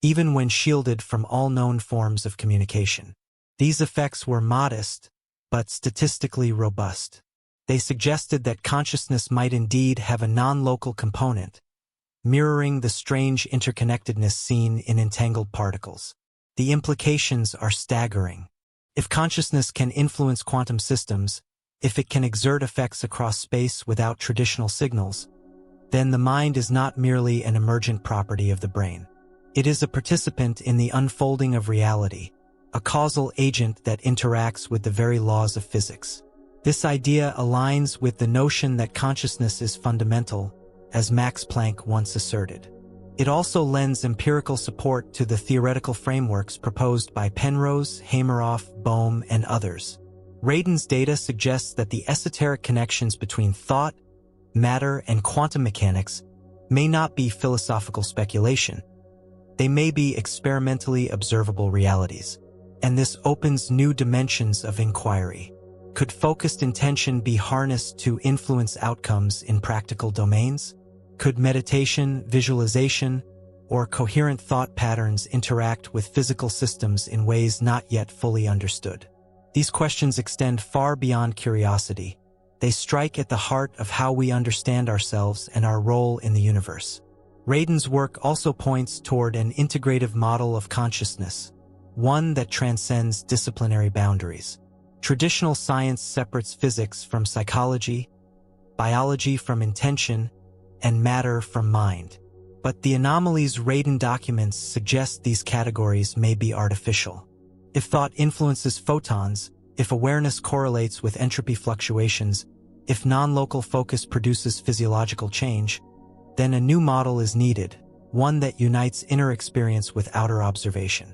even when shielded from all known forms of communication. These effects were modest, but statistically robust. They suggested that consciousness might indeed have a non-local component, mirroring the strange interconnectedness seen in entangled particles. The implications are staggering. If consciousness can influence quantum systems, if it can exert effects across space without traditional signals, then the mind is not merely an emergent property of the brain. It is a participant in the unfolding of reality, a causal agent that interacts with the very laws of physics. This idea aligns with the notion that consciousness is fundamental, as Max Planck once asserted. It also lends empirical support to the theoretical frameworks proposed by Penrose, Hameroff, Bohm, and others. Radin's data suggests that the esoteric connections between thought, matter, and quantum mechanics may not be philosophical speculation. They may be experimentally observable realities, and this opens new dimensions of inquiry. Could focused intention be harnessed to influence outcomes in practical domains? Could meditation, visualization, or coherent thought patterns interact with physical systems in ways not yet fully understood? These questions extend far beyond curiosity. They strike at the heart of how we understand ourselves and our role in the universe. Radin's work also points toward an integrative model of consciousness, one that transcends disciplinary boundaries. Traditional science separates physics from psychology, biology from intention, and matter from mind. But the anomalies Radin documents suggest these categories may be artificial. If thought influences photons, if awareness correlates with entropy fluctuations, if non-local focus produces physiological change, then a new model is needed, one that unites inner experience with outer observation.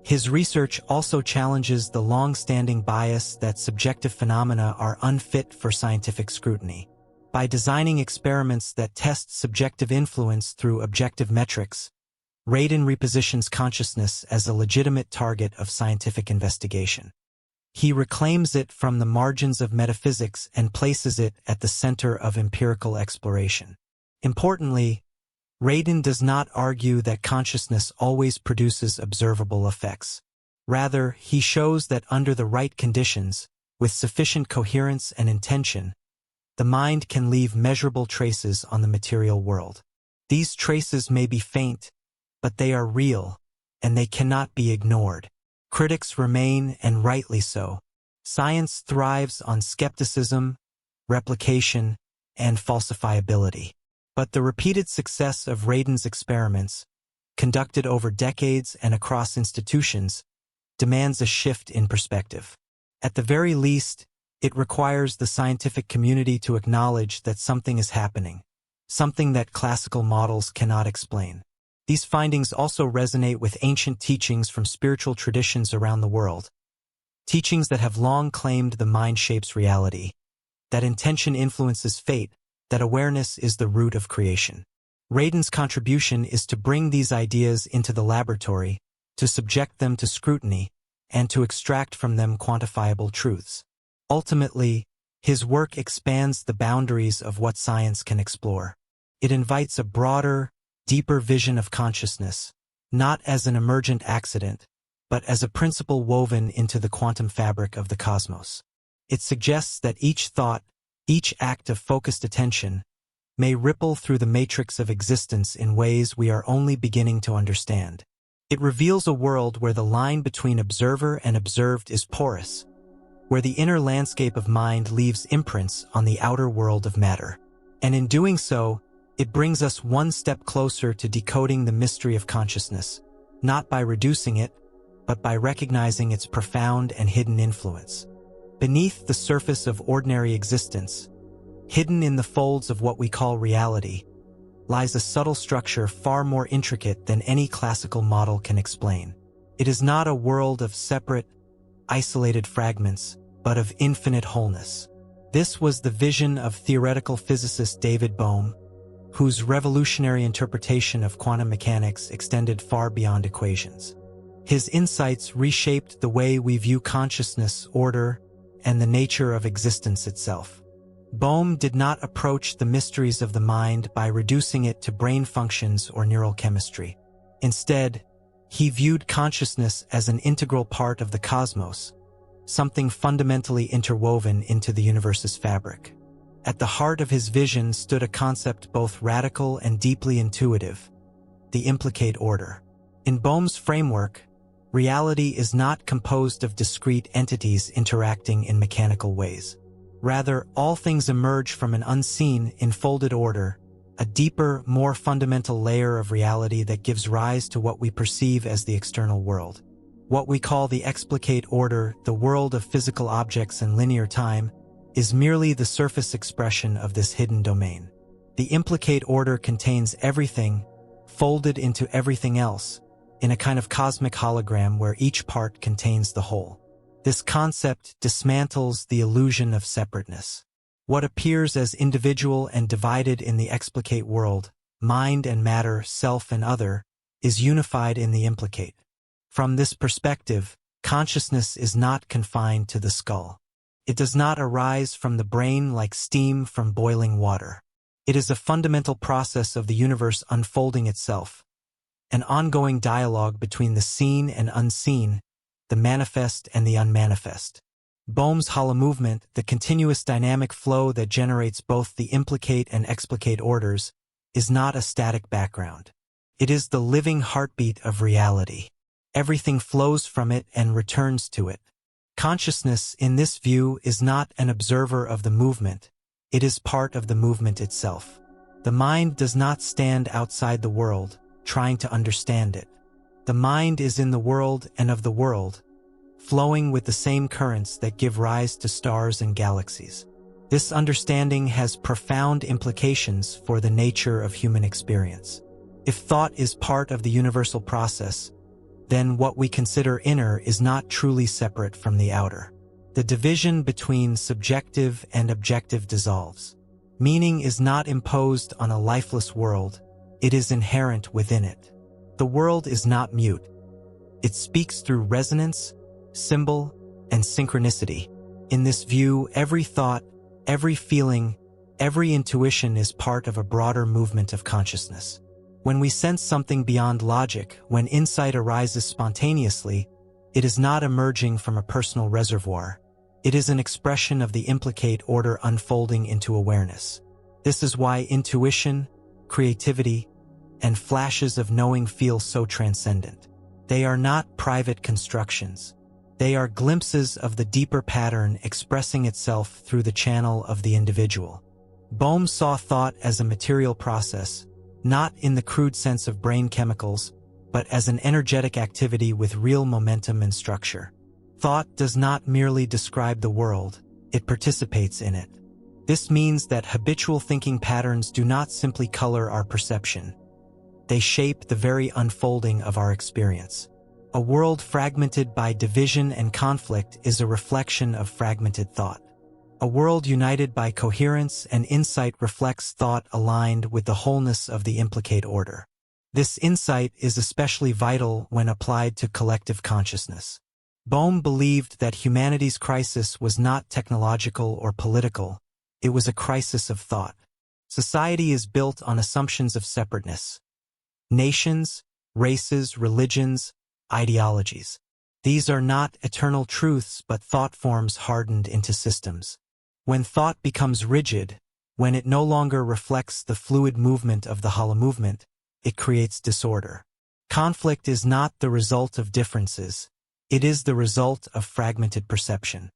His research also challenges the long-standing bias that subjective phenomena are unfit for scientific scrutiny. By designing experiments that test subjective influence through objective metrics, Radin repositions consciousness as a legitimate target of scientific investigation. He reclaims it from the margins of metaphysics and places it at the center of empirical exploration. Importantly, Radin does not argue that consciousness always produces observable effects. Rather, he shows that under the right conditions, with sufficient coherence and intention, the mind can leave measurable traces on the material world. These traces may be faint, but they are real, and they cannot be ignored. Critics remain, and rightly so. Science thrives on skepticism, replication, and falsifiability. But the repeated success of Radin's experiments, conducted over decades and across institutions, demands a shift in perspective. At the very least, it requires the scientific community to acknowledge that something is happening, something that classical models cannot explain. These findings also resonate with ancient teachings from spiritual traditions around the world, teachings that have long claimed the mind shapes reality, that intention influences fate, that awareness is the root of creation. Radin's contribution is to bring these ideas into the laboratory, to subject them to scrutiny, and to extract from them quantifiable truths. Ultimately, his work expands the boundaries of what science can explore. It invites a broader, deeper vision of consciousness, not as an emergent accident, but as a principle woven into the quantum fabric of the cosmos. It suggests that each thought, each act of focused attention, may ripple through the matrix of existence in ways we are only beginning to understand. It reveals a world where the line between observer and observed is porous, where the inner landscape of mind leaves imprints on the outer world of matter. And in doing so, it brings us one step closer to decoding the mystery of consciousness, not by reducing it, but by recognizing its profound and hidden influence. Beneath the surface of ordinary existence, hidden in the folds of what we call reality, lies a subtle structure far more intricate than any classical model can explain. It is not a world of separate, isolated fragments, but of infinite wholeness. This was the vision of theoretical physicist David Bohm, whose revolutionary interpretation of quantum mechanics extended far beyond equations. His insights reshaped the way we view consciousness, order, and the nature of existence itself. Bohm did not approach the mysteries of the mind by reducing it to brain functions or neural chemistry. Instead, he viewed consciousness as an integral part of the cosmos, something fundamentally interwoven into the universe's fabric. At the heart of his vision stood a concept both radical and deeply intuitive: the implicate order. In Bohm's framework, reality is not composed of discrete entities interacting in mechanical ways. Rather, all things emerge from an unseen, enfolded order, a deeper, more fundamental layer of reality that gives rise to what we perceive as the external world. What we call the explicate order, the world of physical objects and linear time, is merely the surface expression of this hidden domain. The implicate order contains everything, folded into everything else, in a kind of cosmic hologram where each part contains the whole. This concept dismantles the illusion of separateness. What appears as individual and divided in the explicate world, mind and matter, self and other, is unified in the implicate. From this perspective, consciousness is not confined to the skull. It does not arise from the brain like steam from boiling water. It is a fundamental process of the universe unfolding itself, an ongoing dialogue between the seen and unseen, the manifest and the unmanifest. Bohm's hollow movement, the continuous dynamic flow that generates both the implicate and explicate orders, is not a static background. It is the living heartbeat of reality. Everything flows from it and returns to it. Consciousness, in this view, is not an observer of the movement. It is part of the movement itself. The mind does not stand outside the world, trying to understand it. The mind is in the world and of the world, flowing with the same currents that give rise to stars and galaxies. This understanding has profound implications for the nature of human experience. If thought is part of the universal process, then what we consider inner is not truly separate from the outer. The division between subjective and objective dissolves. Meaning is not imposed on a lifeless world, it is inherent within it. The world is not mute. It speaks through resonance, symbol, and synchronicity. In this view, every thought, every feeling, every intuition is part of a broader movement of consciousness. When we sense something beyond logic, when insight arises spontaneously, it is not emerging from a personal reservoir. It is an expression of the implicate order unfolding into awareness. This is why intuition, creativity, and flashes of knowing feel so transcendent. They are not private constructions. They are glimpses of the deeper pattern expressing itself through the channel of the individual. Bohm saw thought as a material process, not in the crude sense of brain chemicals, but as an energetic activity with real momentum and structure. Thought does not merely describe the world, it participates in it. This means that habitual thinking patterns do not simply color our perception. They shape the very unfolding of our experience. A world fragmented by division and conflict is a reflection of fragmented thought. A world united by coherence and insight reflects thought aligned with the wholeness of the implicate order. This insight is especially vital when applied to collective consciousness. Bohm believed that humanity's crisis was not technological or political, it was a crisis of thought. Society is built on assumptions of separateness. Nations, races, religions, ideologies. These are not eternal truths but thought forms hardened into systems. When thought becomes rigid, when it no longer reflects the fluid movement of the hollow movement, it creates disorder. Conflict is not the result of differences, it is the result of fragmented perception.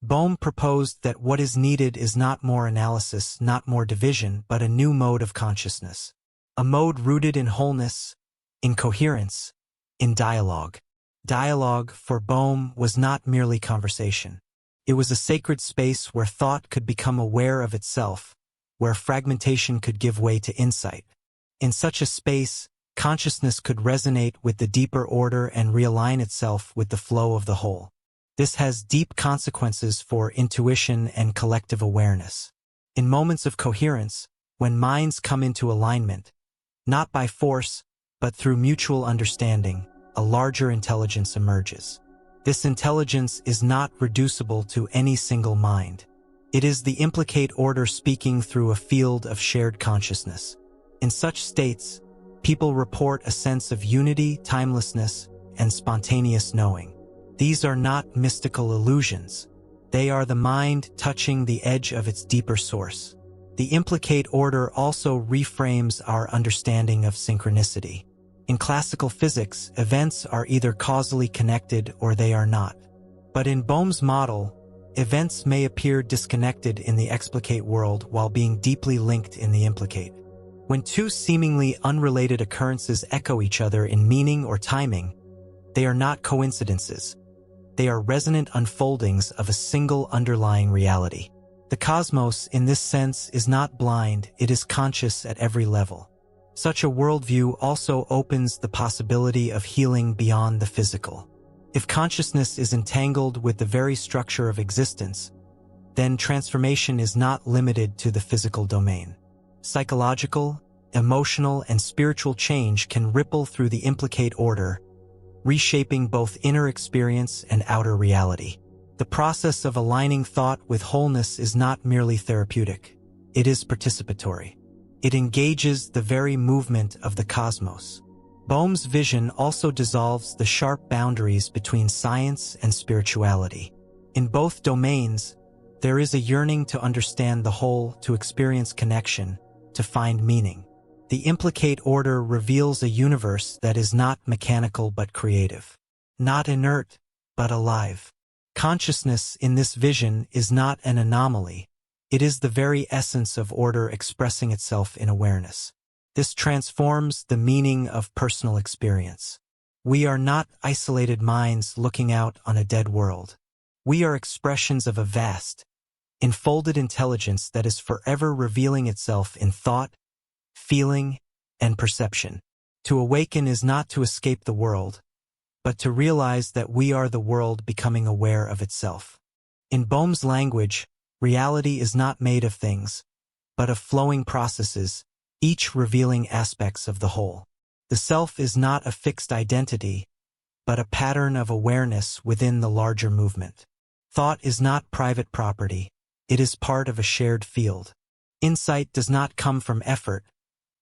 Bohm proposed that what is needed is not more analysis, not more division, but a new mode of consciousness. A mode rooted in wholeness, in coherence, in dialogue. Dialogue, for Bohm, was not merely conversation. It was a sacred space where thought could become aware of itself, where fragmentation could give way to insight. In such a space, consciousness could resonate with the deeper order and realign itself with the flow of the whole. This has deep consequences for intuition and collective awareness. In moments of coherence, when minds come into alignment, not by force, but through mutual understanding, a larger intelligence emerges. This intelligence is not reducible to any single mind. It is the implicate order speaking through a field of shared consciousness. In such states, people report a sense of unity, timelessness, and spontaneous knowing. These are not mystical illusions. They are the mind touching the edge of its deeper source. The implicate order also reframes our understanding of synchronicity. In classical physics, events are either causally connected or they are not. But in Bohm's model, events may appear disconnected in the explicate world while being deeply linked in the implicate. When two seemingly unrelated occurrences echo each other in meaning or timing, they are not coincidences. They are resonant unfoldings of a single underlying reality. The cosmos, in this sense, is not blind, it is conscious at every level. Such a worldview also opens the possibility of healing beyond the physical. If consciousness is entangled with the very structure of existence, then transformation is not limited to the physical domain. Psychological, emotional, and spiritual change can ripple through the implicate order, reshaping both inner experience and outer reality. The process of aligning thought with wholeness is not merely therapeutic. It is participatory. It engages the very movement of the cosmos. Bohm's vision also dissolves the sharp boundaries between science and spirituality. In both domains, there is a yearning to understand the whole, to experience connection, to find meaning. The implicate order reveals a universe that is not mechanical but creative, not inert but alive. Consciousness in this vision is not an anomaly. It is the very essence of order expressing itself in awareness. This transforms the meaning of personal experience. We are not isolated minds looking out on a dead world. We are expressions of a vast, enfolded intelligence that is forever revealing itself in thought, feeling, and perception. To awaken is not to escape the world, but to realize that we are the world becoming aware of itself. In Bohm's language, reality is not made of things, but of flowing processes, each revealing aspects of the whole. The self is not a fixed identity, but a pattern of awareness within the larger movement. Thought is not private property, it is part of a shared field. Insight does not come from effort,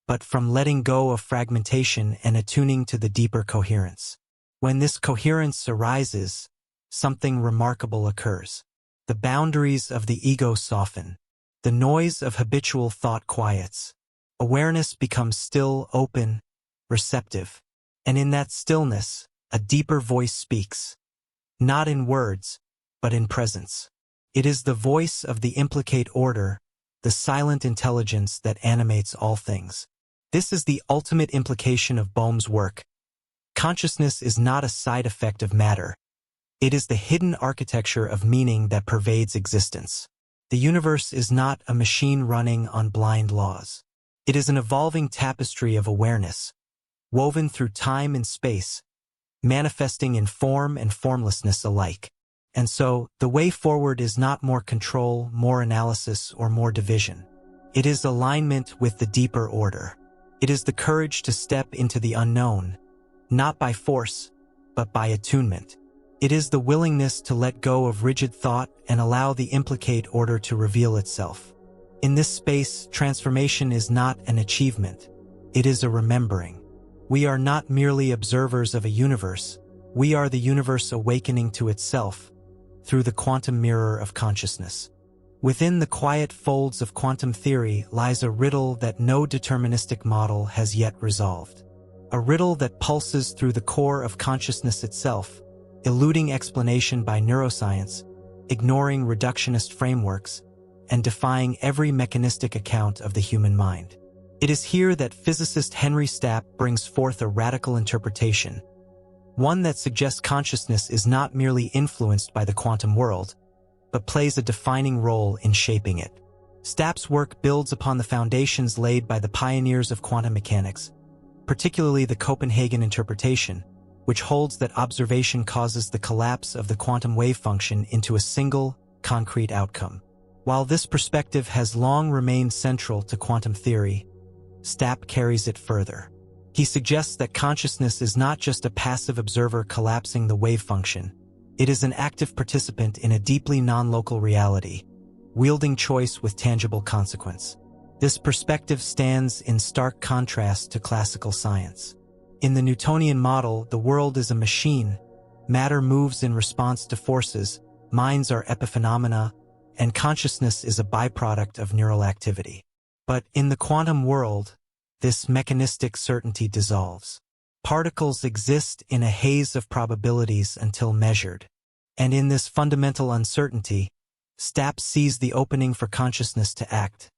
but from letting go of fragmentation and attuning to the deeper coherence. When this coherence arises, something remarkable occurs. The boundaries of the ego soften. The noise of habitual thought quiets. Awareness becomes still, open, receptive. And in that stillness, a deeper voice speaks. Not in words, but in presence. It is the voice of the implicate order, the silent intelligence that animates all things. This is the ultimate implication of Bohm's work. Consciousness is not a side effect of matter. It is the hidden architecture of meaning that pervades existence. The universe is not a machine running on blind laws. It is an evolving tapestry of awareness, woven through time and space, manifesting in form and formlessness alike. And so, the way forward is not more control, more analysis, or more division. It is alignment with the deeper order. It is the courage to step into the unknown, not by force, but by attunement. It is the willingness to let go of rigid thought and allow the implicate order to reveal itself. In this space, transformation is not an achievement. It is a remembering. We are not merely observers of a universe. We are the universe awakening to itself through the quantum mirror of consciousness. Within the quiet folds of quantum theory lies a riddle that no deterministic model has yet resolved. A riddle that pulses through the core of consciousness itself, eluding explanation by neuroscience, ignoring reductionist frameworks, and defying every mechanistic account of the human mind. It is here that physicist Henry Stapp brings forth a radical interpretation, one that suggests consciousness is not merely influenced by the quantum world, but plays a defining role in shaping it. Stapp's work builds upon the foundations laid by the pioneers of quantum mechanics, particularly the Copenhagen interpretation, which holds that observation causes the collapse of the quantum wave function into a single, concrete outcome. While this perspective has long remained central to quantum theory, Stapp carries it further. He suggests that consciousness is not just a passive observer collapsing the wave function. It is an active participant in a deeply non-local reality, wielding choice with tangible consequence. This perspective stands in stark contrast to classical science. In the Newtonian model, the world is a machine. Matter moves in response to forces, minds are epiphenomena, and consciousness is a byproduct of neural activity. But in the quantum world, this mechanistic certainty dissolves. Particles exist in a haze of probabilities until measured. And in this fundamental uncertainty, Stapp sees the opening for consciousness to act,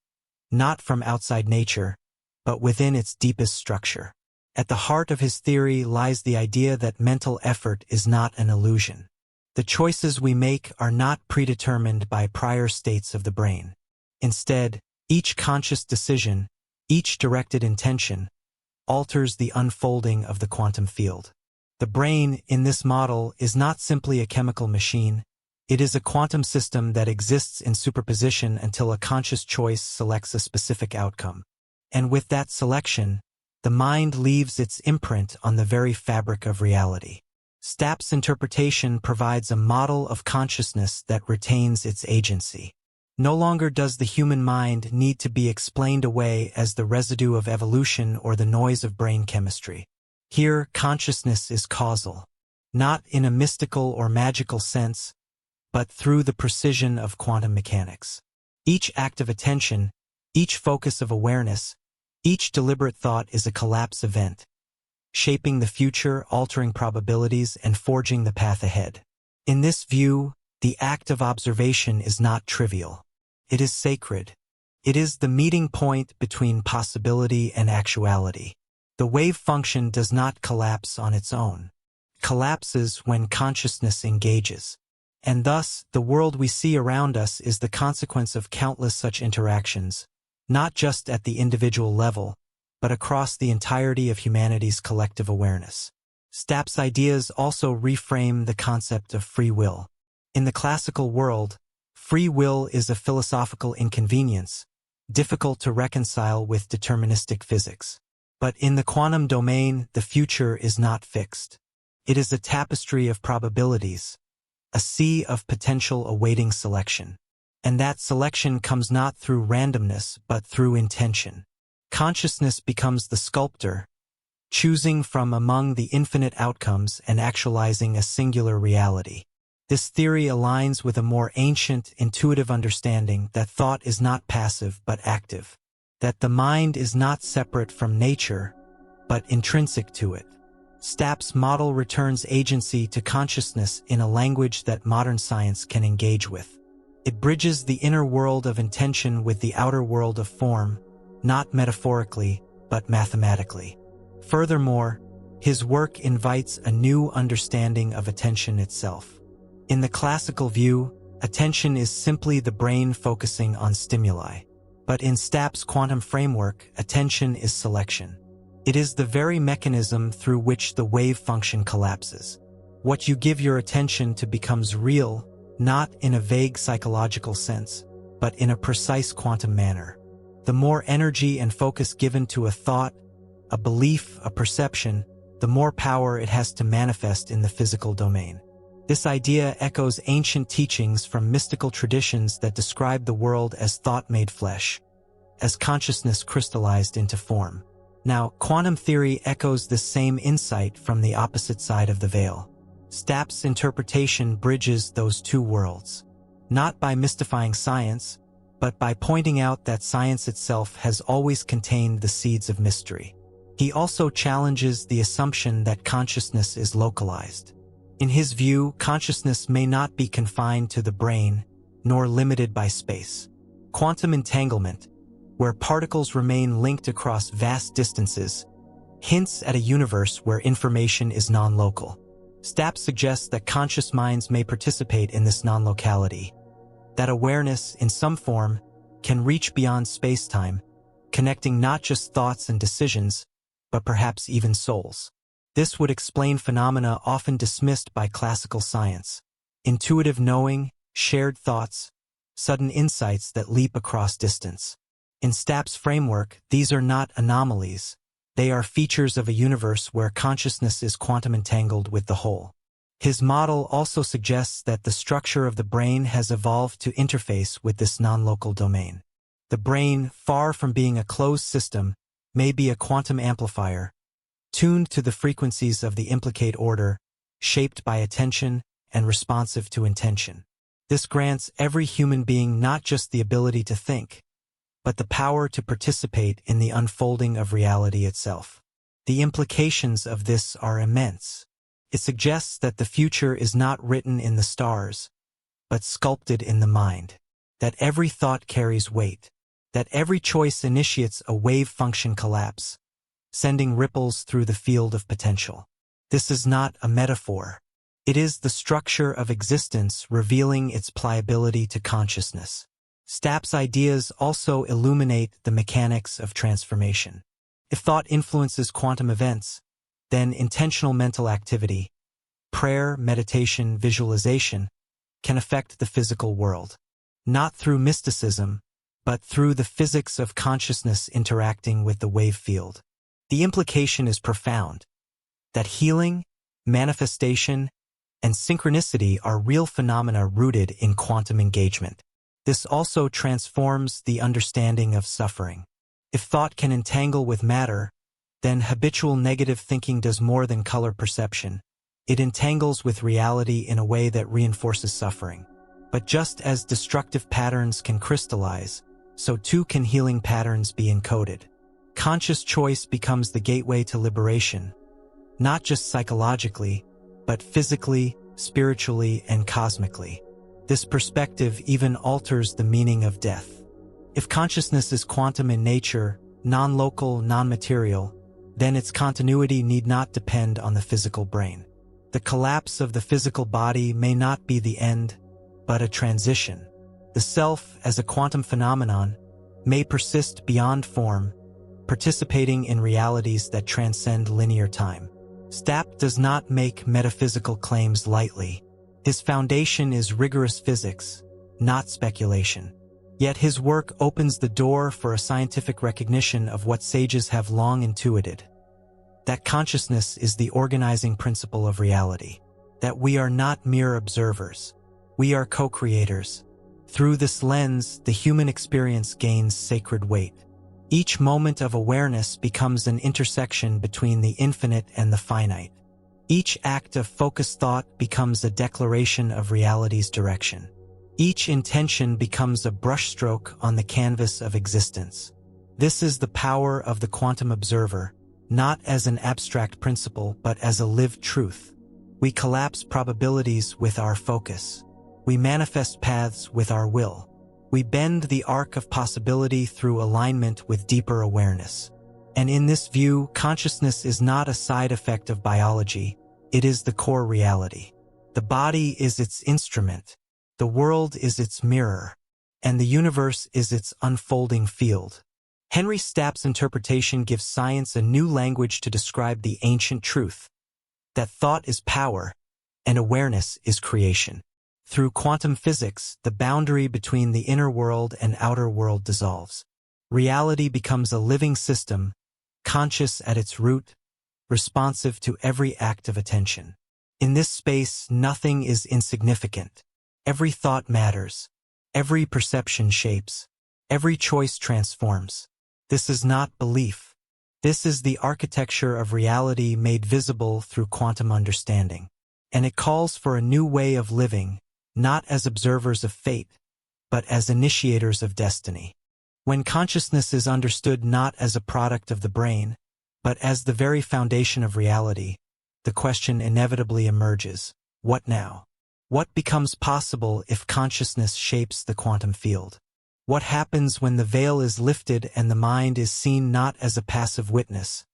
not from outside nature, but within its deepest structure. At the heart of his theory lies the idea that mental effort is not an illusion. The choices we make are not predetermined by prior states of the brain. Instead, each conscious decision, each directed intention, alters the unfolding of the quantum field. The brain, in this model, is not simply a chemical machine. It is a quantum system that exists in superposition until a conscious choice selects a specific outcome. And with that selection, the mind leaves its imprint on the very fabric of reality. Stapp's interpretation provides a model of consciousness that retains its agency. No longer does the human mind need to be explained away as the residue of evolution or the noise of brain chemistry. Here, consciousness is causal, not in a mystical or magical sense, but through the precision of quantum mechanics. Each act of attention, each focus of awareness, each deliberate thought is a collapse event, shaping the future, altering probabilities, and forging the path ahead. In this view, the act of observation is not trivial. It is sacred. It is the meeting point between possibility and actuality. The wave function does not collapse on its own. It collapses when consciousness engages. And thus, the world we see around us is the consequence of countless such interactions, not just at the individual level, but across the entirety of humanity's collective awareness. Stapp's ideas also reframe the concept of free will. In the classical world, free will is a philosophical inconvenience, difficult to reconcile with deterministic physics. But in the quantum domain, the future is not fixed. It is a tapestry of probabilities, a sea of potential awaiting selection. And that selection comes not through randomness, but through intention. Consciousness becomes the sculptor, choosing from among the infinite outcomes and actualizing a singular reality. This theory aligns with a more ancient, intuitive understanding that thought is not passive but active, that the mind is not separate from nature, but intrinsic to it. Stapp's model returns agency to consciousness in a language that modern science can engage with. It bridges the inner world of intention with the outer world of form, not metaphorically, but mathematically. Furthermore, his work invites a new understanding of attention itself. In the classical view, attention is simply the brain focusing on stimuli. But in Stapp's quantum framework, attention is selection. It is the very mechanism through which the wave function collapses. What you give your attention to becomes real, not in a vague psychological sense, but in a precise quantum manner. The more energy and focus given to a thought, a belief, a perception, the more power it has to manifest in the physical domain. This idea echoes ancient teachings from mystical traditions that describe the world as thought made flesh, as consciousness crystallized into form. Now, quantum theory echoes this same insight from the opposite side of the veil. Stapp's interpretation bridges those two worlds, not by mystifying science, but by pointing out that science itself has always contained the seeds of mystery. He also challenges the assumption that consciousness is localized. In his view, consciousness may not be confined to the brain, nor limited by space. Quantum entanglement, where particles remain linked across vast distances, hints at a universe where information is non-local. Stapp suggests that conscious minds may participate in this non-locality, that awareness, in some form, can reach beyond space-time, connecting not just thoughts and decisions, but perhaps even souls. This would explain phenomena often dismissed by classical science: intuitive knowing, shared thoughts, sudden insights that leap across distance. In Stapp's framework, these are not anomalies. They are features of a universe where consciousness is quantum entangled with the whole. His model also suggests that the structure of the brain has evolved to interface with this non-local domain. The brain, far from being a closed system, may be a quantum amplifier, tuned to the frequencies of the implicate order, shaped by attention and responsive to intention. This grants every human being not just the ability to think, but the power to participate in the unfolding of reality itself. The implications of this are immense. It suggests that the future is not written in the stars, but sculpted in the mind, that every thought carries weight, that every choice initiates a wave function collapse, sending ripples through the field of potential. This is not a metaphor. It is the structure of existence revealing its pliability to consciousness. Stapp's ideas also illuminate the mechanics of transformation. If thought influences quantum events, then intentional mental activity, prayer, meditation, visualization, can affect the physical world. Not through mysticism, but through the physics of consciousness interacting with the wave field. The implication is profound, that healing, manifestation, and synchronicity are real phenomena rooted in quantum engagement. This also transforms the understanding of suffering. If thought can entangle with matter, then habitual negative thinking does more than color perception. It entangles with reality in a way that reinforces suffering. But just as destructive patterns can crystallize, so too can healing patterns be encoded. Conscious choice becomes the gateway to liberation, not just psychologically, but physically, spiritually, and cosmically. This perspective even alters the meaning of death. If consciousness is quantum in nature, non-local, non-material, then its continuity need not depend on the physical brain. The collapse of the physical body may not be the end, but a transition. The self, as a quantum phenomenon, may persist beyond form, participating in realities that transcend linear time. Stapp does not make metaphysical claims lightly. His foundation is rigorous physics, not speculation. Yet his work opens the door for a scientific recognition of what sages have long intuited: that consciousness is the organizing principle of reality, that we are not mere observers, we are co-creators. Through this lens, the human experience gains sacred weight. Each moment of awareness becomes an intersection between the infinite and the finite. Each act of focused thought becomes a declaration of reality's direction. Each intention becomes a brushstroke on the canvas of existence. This is the power of the quantum observer, not as an abstract principle but as a lived truth. We collapse probabilities with our focus. We manifest paths with our will. We bend the arc of possibility through alignment with deeper awareness. And in this view, consciousness is not a side effect of biology, it is the core reality. The body is its instrument, the world is its mirror, and the universe is its unfolding field. Henry Stapp's interpretation gives science a new language to describe the ancient truth, that thought is power, and awareness is creation. Through quantum physics, the boundary between the inner world and outer world dissolves. Reality becomes a living system, conscious at its root, responsive to every act of attention. In this space, nothing is insignificant. Every thought matters. Every perception shapes. Every choice transforms. This is not belief. This is the architecture of reality made visible through quantum understanding. And it calls for a new way of living, not as observers of fate, but as initiators of destiny. When consciousness is understood not as a product of the brain, but as the very foundation of reality, the question inevitably emerges: what now? What becomes possible if consciousness shapes the quantum field? What happens when the veil is lifted and the mind is seen not as a passive witness,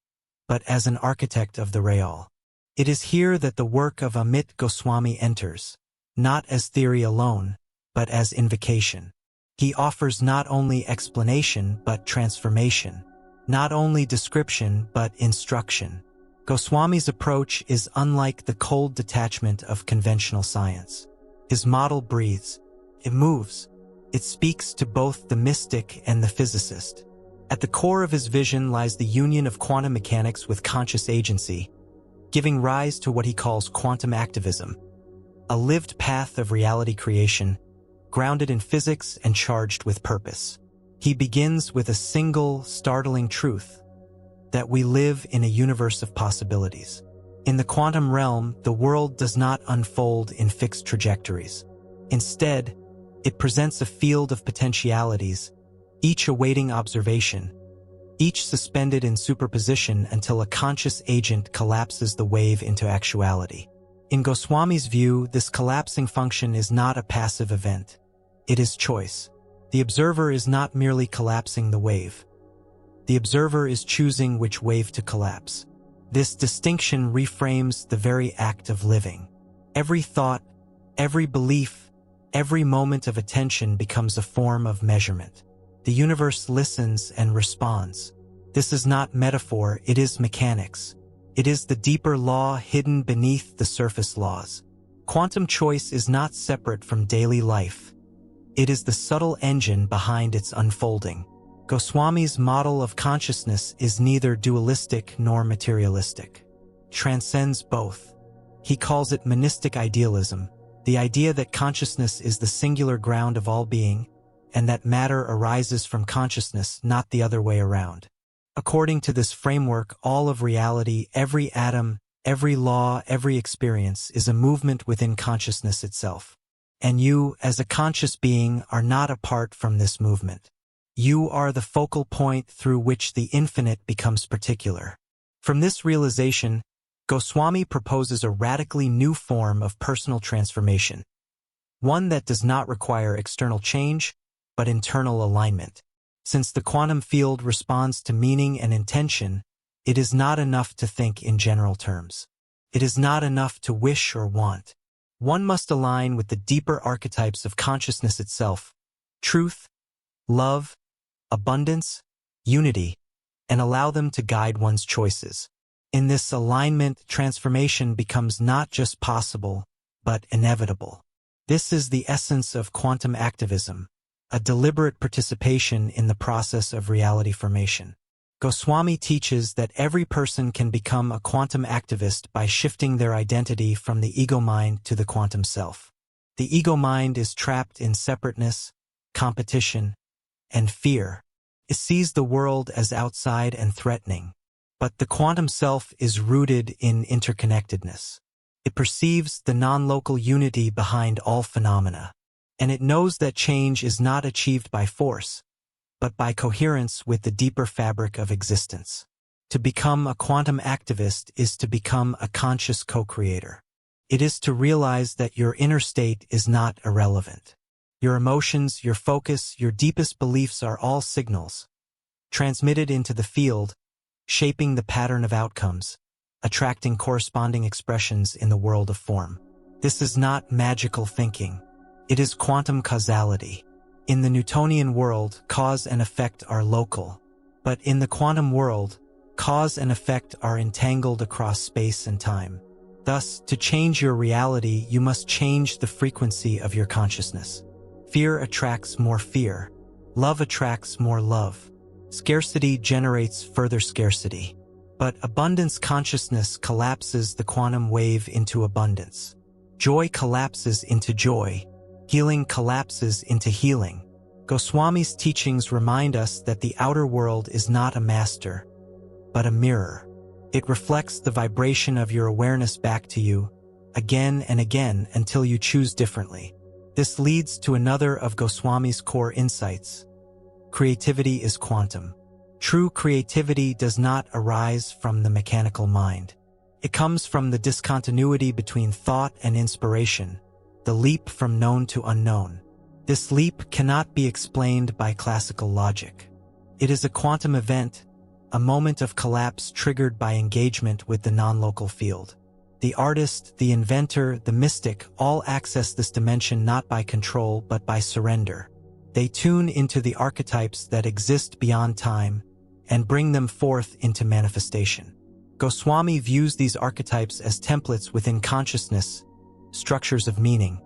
but as an architect of the real? It is here that the work of Amit Goswami enters, not as theory alone, but as invocation. He offers not only explanation but transformation, not only description but instruction. Goswami's approach is unlike the cold detachment of conventional science. His model breathes, it moves, it speaks to both the mystic and the physicist. At the core of his vision lies the union of quantum mechanics with conscious agency, giving rise to what he calls quantum activism, a lived path of reality creation, grounded in physics and charged with purpose. He begins with a single, startling truth: that we live in a universe of possibilities. In the quantum realm, the world does not unfold in fixed trajectories. Instead, it presents a field of potentialities, each awaiting observation, each suspended in superposition until a conscious agent collapses the wave into actuality. In Goswami's view, this collapsing function is not a passive event. It is choice. The observer is not merely collapsing the wave. The observer is choosing which wave to collapse. This distinction reframes the very act of living. Every thought, every belief, every moment of attention becomes a form of measurement. The universe listens and responds. This is not metaphor, it is mechanics. It is the deeper law hidden beneath the surface laws. Quantum choice is not separate from daily life. It is the subtle engine behind its unfolding. Goswami's model of consciousness is neither dualistic nor materialistic. It transcends both. He calls it monistic idealism, the idea that consciousness is the singular ground of all being, and that matter arises from consciousness, not the other way around. According to this framework, all of reality, every atom, every law, every experience is a movement within consciousness itself. And you, as a conscious being, are not apart from this movement. You are the focal point through which the infinite becomes particular. From this realization, Goswami proposes a radically new form of personal transformation, one that does not require external change, but internal alignment. Since the quantum field responds to meaning and intention, it is not enough to think in general terms. It is not enough to wish or want. One must align with the deeper archetypes of consciousness itself: truth, love, abundance, unity, and allow them to guide one's choices. In this alignment, transformation becomes not just possible, but inevitable. This is the essence of quantum activism, a deliberate participation in the process of reality formation. Goswami teaches that every person can become a quantum activist by shifting their identity from the ego mind to the quantum self. The ego mind is trapped in separateness, competition, and fear. It sees the world as outside and threatening. But the quantum self is rooted in interconnectedness. It perceives the non-local unity behind all phenomena. And it knows that change is not achieved by force, but by coherence with the deeper fabric of existence. To become a quantum activist is to become a conscious co-creator. It is to realize that your inner state is not irrelevant. Your emotions, your focus, your deepest beliefs are all signals, transmitted into the field, shaping the pattern of outcomes, attracting corresponding expressions in the world of form. This is not magical thinking. It is quantum causality. In the Newtonian world, cause and effect are local. But in the quantum world, cause and effect are entangled across space and time. Thus, to change your reality, you must change the frequency of your consciousness. Fear attracts more fear. Love attracts more love. Scarcity generates further scarcity. But abundance consciousness collapses the quantum wave into abundance. Joy collapses into joy. Healing collapses into healing. Goswami's teachings remind us that the outer world is not a master, but a mirror. It reflects the vibration of your awareness back to you, again and again until you choose differently. This leads to another of Goswami's core insights. Creativity is quantum. True creativity does not arise from the mechanical mind. It comes from the discontinuity between thought and inspiration, the leap from known to unknown. This leap cannot be explained by classical logic. It is a quantum event, a moment of collapse triggered by engagement with the non-local field. The artist, the inventor, the mystic all access this dimension not by control but by surrender. They tune into the archetypes that exist beyond time and bring them forth into manifestation. Goswami views these archetypes as templates within consciousness, structures of meaning,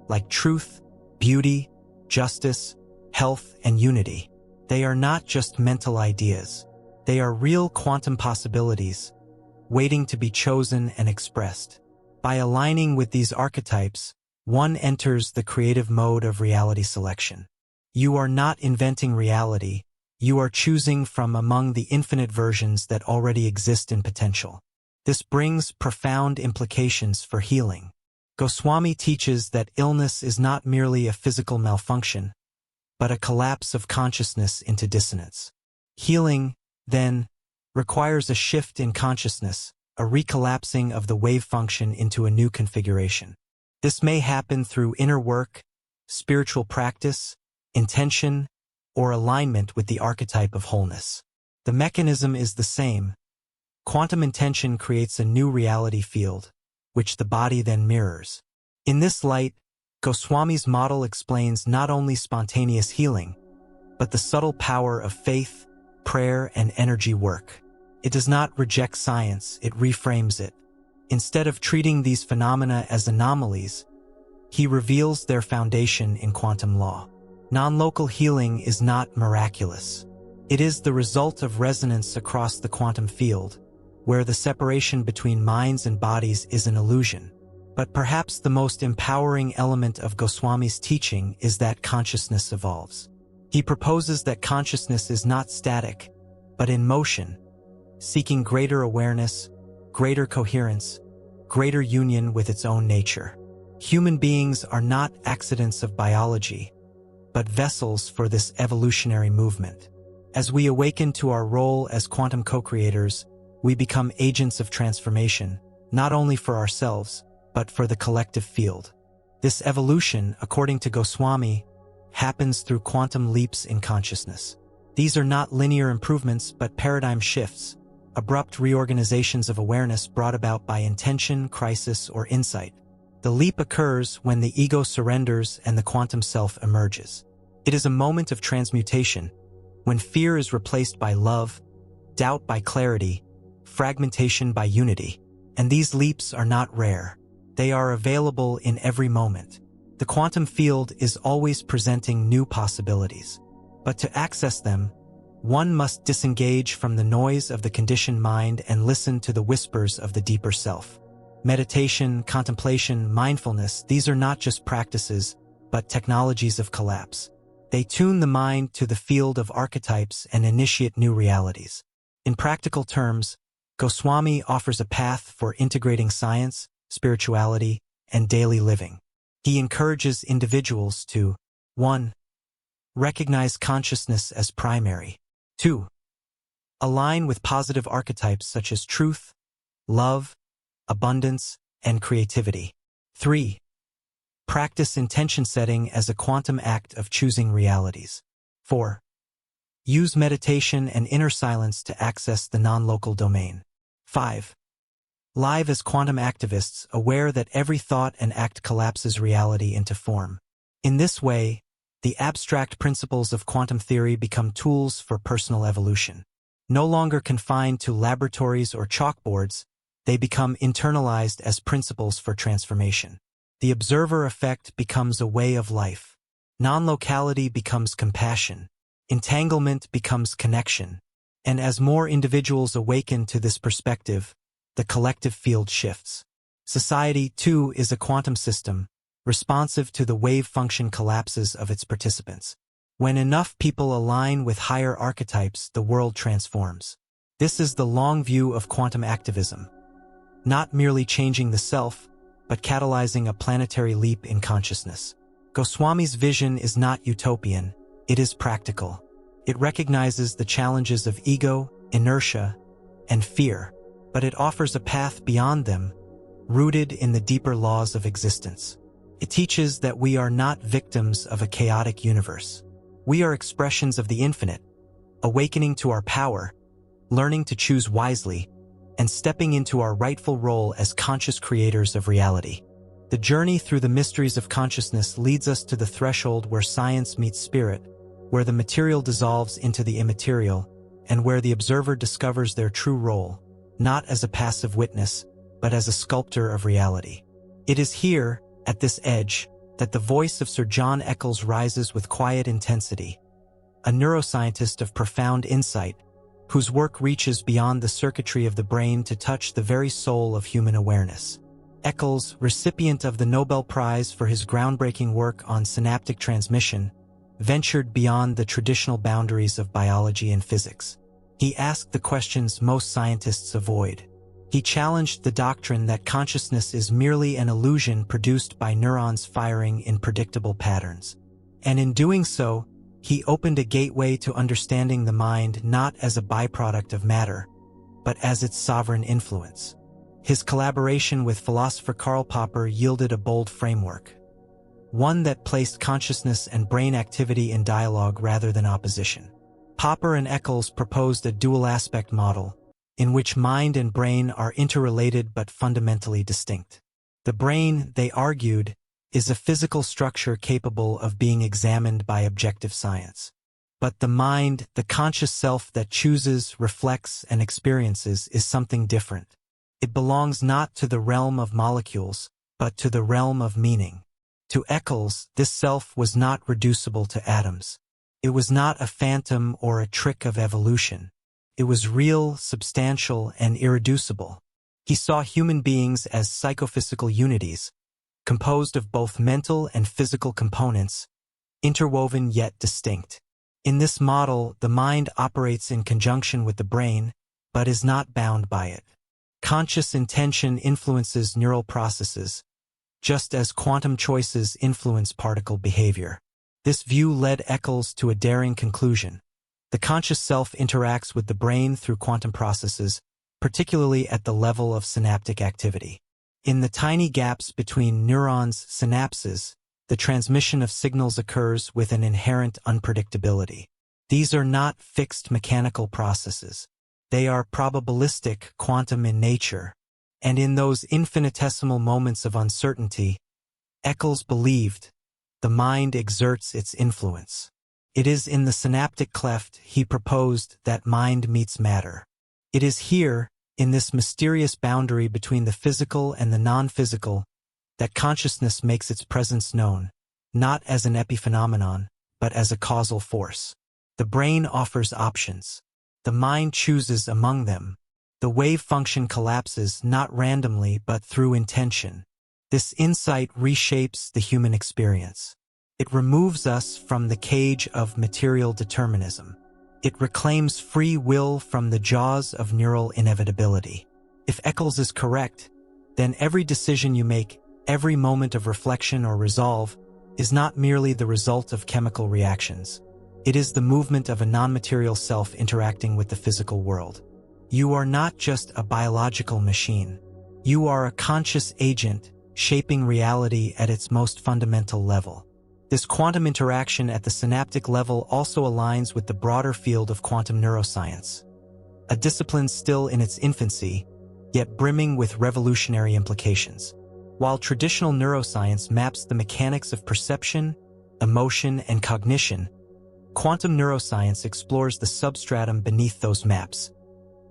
like truth, beauty, justice, health, and unity. They are not just mental ideas. They are real quantum possibilities, waiting to be chosen and expressed. By aligning with these archetypes, one enters the creative mode of reality selection. You are not inventing reality, you are choosing from among the infinite versions that already exist in potential. This brings profound implications for healing. Goswami teaches that illness is not merely a physical malfunction, but a collapse of consciousness into dissonance. Healing, then, requires a shift in consciousness, a recollapsing of the wave function into a new configuration. This may happen through inner work, spiritual practice, intention, or alignment with the archetype of wholeness. The mechanism is the same. Quantum intention creates a new reality field, which the body then mirrors. In this light, Goswami's model explains not only spontaneous healing, but the subtle power of faith, prayer, and energy work. It does not reject science, it reframes it. Instead of treating these phenomena as anomalies, he reveals their foundation in quantum law. Non-local healing is not miraculous. It is the result of resonance across the quantum field, where the separation between minds and bodies is an illusion. But perhaps the most empowering element of Goswami's teaching is that consciousness evolves. He proposes that consciousness is not static, but in motion, seeking greater awareness, greater coherence, greater union with its own nature. Human beings are not accidents of biology, but vessels for this evolutionary movement. As we awaken to our role as quantum co-creators, we become agents of transformation, not only for ourselves, but for the collective field. This evolution, according to Goswami, happens through quantum leaps in consciousness. These are not linear improvements, but paradigm shifts, abrupt reorganizations of awareness brought about by intention, crisis, or insight. The leap occurs when the ego surrenders and the quantum self emerges. It is a moment of transmutation, when fear is replaced by love, doubt by clarity, fragmentation by unity. And these leaps are not rare. They are available in every moment. The quantum field is always presenting new possibilities. But to access them, one must disengage from the noise of the conditioned mind and listen to the whispers of the deeper self. Meditation, contemplation, mindfulness, these are not just practices, but technologies of collapse. They tune the mind to the field of archetypes and initiate new realities. In practical terms, Goswami offers a path for integrating science, spirituality, and daily living. He encourages individuals to 1. Recognize consciousness as primary. 2. Align with positive archetypes such as truth, love, abundance, and creativity. 3. Practice intention setting as a quantum act of choosing realities. 4. Use meditation and inner silence to access the non-local domain. 5. Live as quantum activists, aware that every thought and act collapses reality into form. In this way, the abstract principles of quantum theory become tools for personal evolution. No longer confined to laboratories or chalkboards, they become internalized as principles for transformation. The observer effect becomes a way of life. Non-locality becomes compassion. Entanglement becomes connection. And as more individuals awaken to this perspective, the collective field shifts. Society, too, is a quantum system, responsive to the wave function collapses of its participants. When enough people align with higher archetypes, the world transforms. This is the long view of quantum activism. Not merely changing the self, but catalyzing a planetary leap in consciousness. Goswami's vision is not utopian, it is practical. It recognizes the challenges of ego, inertia, and fear, but it offers a path beyond them, rooted in the deeper laws of existence. It teaches that we are not victims of a chaotic universe. We are expressions of the infinite, awakening to our power, learning to choose wisely, and stepping into our rightful role as conscious creators of reality. The journey through the mysteries of consciousness leads us to the threshold where science meets spirit, where the material dissolves into the immaterial, and where the observer discovers their true role, not as a passive witness, but as a sculptor of reality. It is here, at this edge, that the voice of Sir John Eccles rises with quiet intensity, a neuroscientist of profound insight, whose work reaches beyond the circuitry of the brain to touch the very soul of human awareness. Eccles, recipient of the Nobel Prize for his groundbreaking work on synaptic transmission, ventured beyond the traditional boundaries of biology and physics. He asked the questions most scientists avoid. He challenged the doctrine that consciousness is merely an illusion produced by neurons firing in predictable patterns. And in doing so, he opened a gateway to understanding the mind not as a byproduct of matter, but as its sovereign influence. His collaboration with philosopher Karl Popper yielded a bold framework, one that placed consciousness and brain activity in dialogue rather than opposition. Popper and Eccles proposed a dual-aspect model, in which mind and brain are interrelated but fundamentally distinct. The brain, they argued, is a physical structure capable of being examined by objective science. But the mind, the conscious self that chooses, reflects, and experiences, is something different. It belongs not to the realm of molecules, but to the realm of meaning. To Eccles, this self was not reducible to atoms. It was not a phantom or a trick of evolution. It was real, substantial, and irreducible. He saw human beings as psychophysical unities, composed of both mental and physical components, interwoven yet distinct. In this model, the mind operates in conjunction with the brain, but is not bound by it. Conscious intention influences neural processes, just as quantum choices influence particle behavior. This view led Eccles to a daring conclusion. The conscious self interacts with the brain through quantum processes, particularly at the level of synaptic activity. In the tiny gaps between neurons' synapses, the transmission of signals occurs with an inherent unpredictability. These are not fixed mechanical processes. They are probabilistic, quantum in nature. And in those infinitesimal moments of uncertainty, Eccles believed, the mind exerts its influence. It is in the synaptic cleft, he proposed, that mind meets matter. It is here, in this mysterious boundary between the physical and the non-physical, that consciousness makes its presence known, not as an epiphenomenon, but as a causal force. The brain offers options. The mind chooses among them. The wave function collapses not randomly but through intention. This insight reshapes the human experience. It removes us from the cage of material determinism. It reclaims free will from the jaws of neural inevitability. If Eccles is correct, then every decision you make, every moment of reflection or resolve, is not merely the result of chemical reactions. It is the movement of a non-material self interacting with the physical world. You are not just a biological machine. You are a conscious agent, shaping reality at its most fundamental level. This quantum interaction at the synaptic level also aligns with the broader field of quantum neuroscience, a discipline still in its infancy, yet brimming with revolutionary implications. While traditional neuroscience maps the mechanics of perception, emotion, and cognition, quantum neuroscience explores the substratum beneath those maps,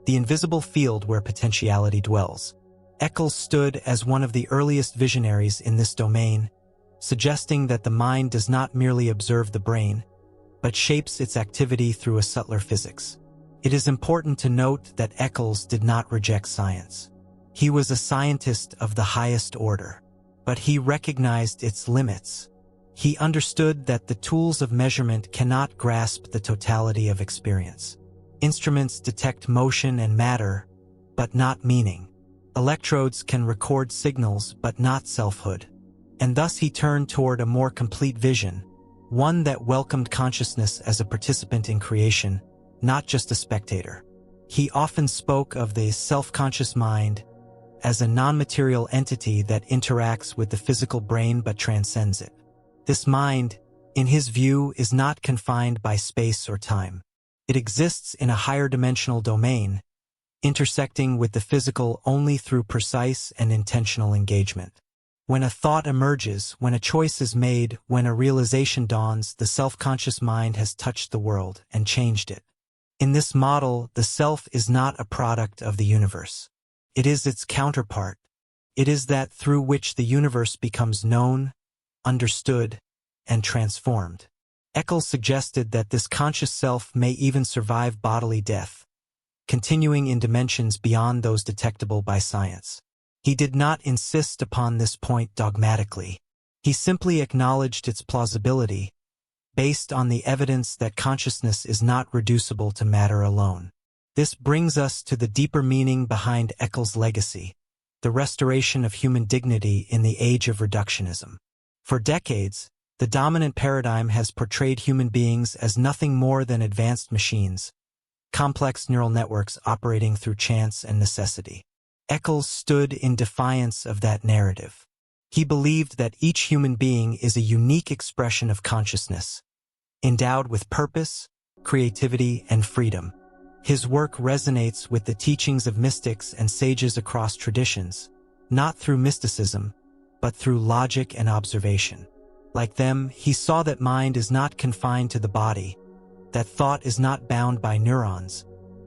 the invisible field where potentiality dwells. Eccles stood as one of the earliest visionaries in this domain, suggesting that the mind does not merely observe the brain, but shapes its activity through a subtler physics. It is important to note that Eccles did not reject science. He was a scientist of the highest order, but he recognized its limits. He understood that the tools of measurement cannot grasp the totality of experience. Instruments detect motion and matter, but not meaning. Electrodes can record signals, but not selfhood. And thus he turned toward a more complete vision, one that welcomed consciousness as a participant in creation, not just a spectator. He often spoke of the self-conscious mind as a non-material entity that interacts with the physical brain but transcends it. This mind, in his view, is not confined by space or time. It exists in a higher dimensional domain, intersecting with the physical only through precise and intentional engagement. When a thought emerges, when a choice is made, when a realization dawns, the self-conscious mind has touched the world and changed it. In this model, the self is not a product of the universe. It is its counterpart. It is that through which the universe becomes known, understood, and transformed. Eccles suggested that this conscious self may even survive bodily death, continuing in dimensions beyond those detectable by science. He did not insist upon this point dogmatically. He simply acknowledged its plausibility, based on the evidence that consciousness is not reducible to matter alone. This brings us to the deeper meaning behind Eccles' legacy, the restoration of human dignity in the age of reductionism. For decades, the dominant paradigm has portrayed human beings as nothing more than advanced machines, complex neural networks operating through chance and necessity. Eccles stood in defiance of that narrative. He believed that each human being is a unique expression of consciousness, endowed with purpose, creativity, and freedom. His work resonates with the teachings of mystics and sages across traditions, not through mysticism, but through logic and observation. Like them, he saw that mind is not confined to the body, that thought is not bound by neurons,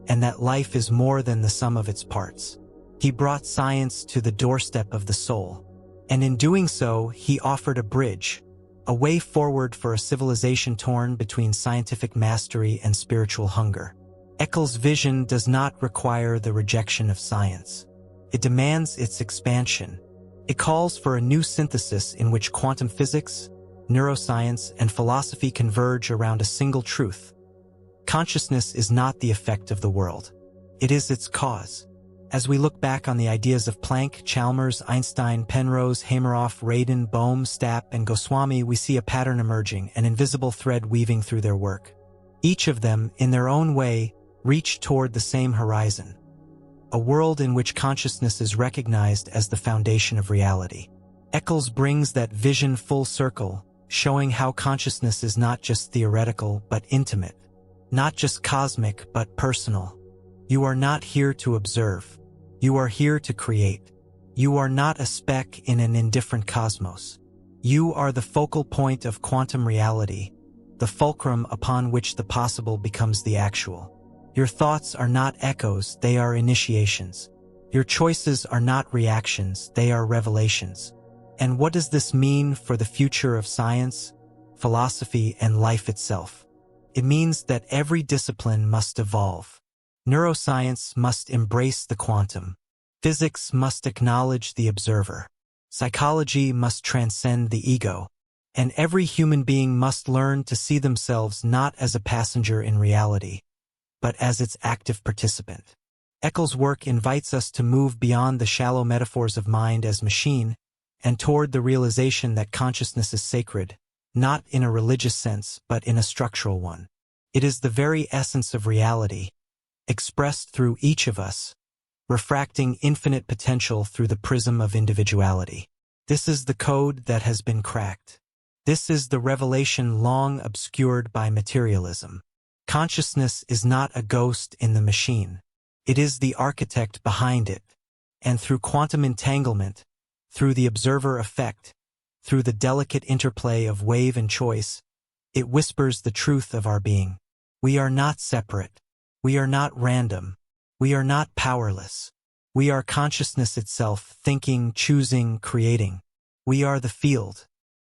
and that life is more than the sum of its parts. He brought science to the doorstep of the soul, and in doing so, he offered a bridge, a way forward for a civilization torn between scientific mastery and spiritual hunger. Eccles' vision does not require the rejection of science. It demands its expansion. It calls for a new synthesis in which quantum physics, neuroscience, and philosophy converge around a single truth. Consciousness is not the effect of the world. It is its cause. As we look back on the ideas of Planck, Chalmers, Einstein, Penrose, Hameroff, Radin, Bohm, Stapp, and Goswami, we see a pattern emerging, an invisible thread weaving through their work. Each of them, in their own way, reach toward the same horizon, a world in which consciousness is recognized as the foundation of reality. Eccles brings that vision full circle, showing how consciousness is not just theoretical but intimate, not just cosmic but personal. You are not here to observe. You are here to create. You are not a speck in an indifferent cosmos. You are the focal point of quantum reality, the fulcrum upon which the possible becomes the actual. Your thoughts are not echoes, they are initiations. Your choices are not reactions, they are revelations. And what does this mean for the future of science, philosophy, and life itself? It means that every discipline must evolve. Neuroscience must embrace the quantum. Physics must acknowledge the observer. Psychology must transcend the ego. And every human being must learn to see themselves not as a passenger in reality, but as its active participant. Eccles' work invites us to move beyond the shallow metaphors of mind as machine and toward the realization that consciousness is sacred, not in a religious sense, but in a structural one. It is the very essence of reality, expressed through each of us, refracting infinite potential through the prism of individuality. This is the code that has been cracked. This is the revelation long obscured by materialism. Consciousness is not a ghost in the machine. It is the architect behind it. And through quantum entanglement, through the observer effect, through the delicate interplay of wave and choice, it whispers the truth of our being. We are not separate. We are not random. We are not powerless. We are consciousness itself, thinking, choosing, creating. We are the field.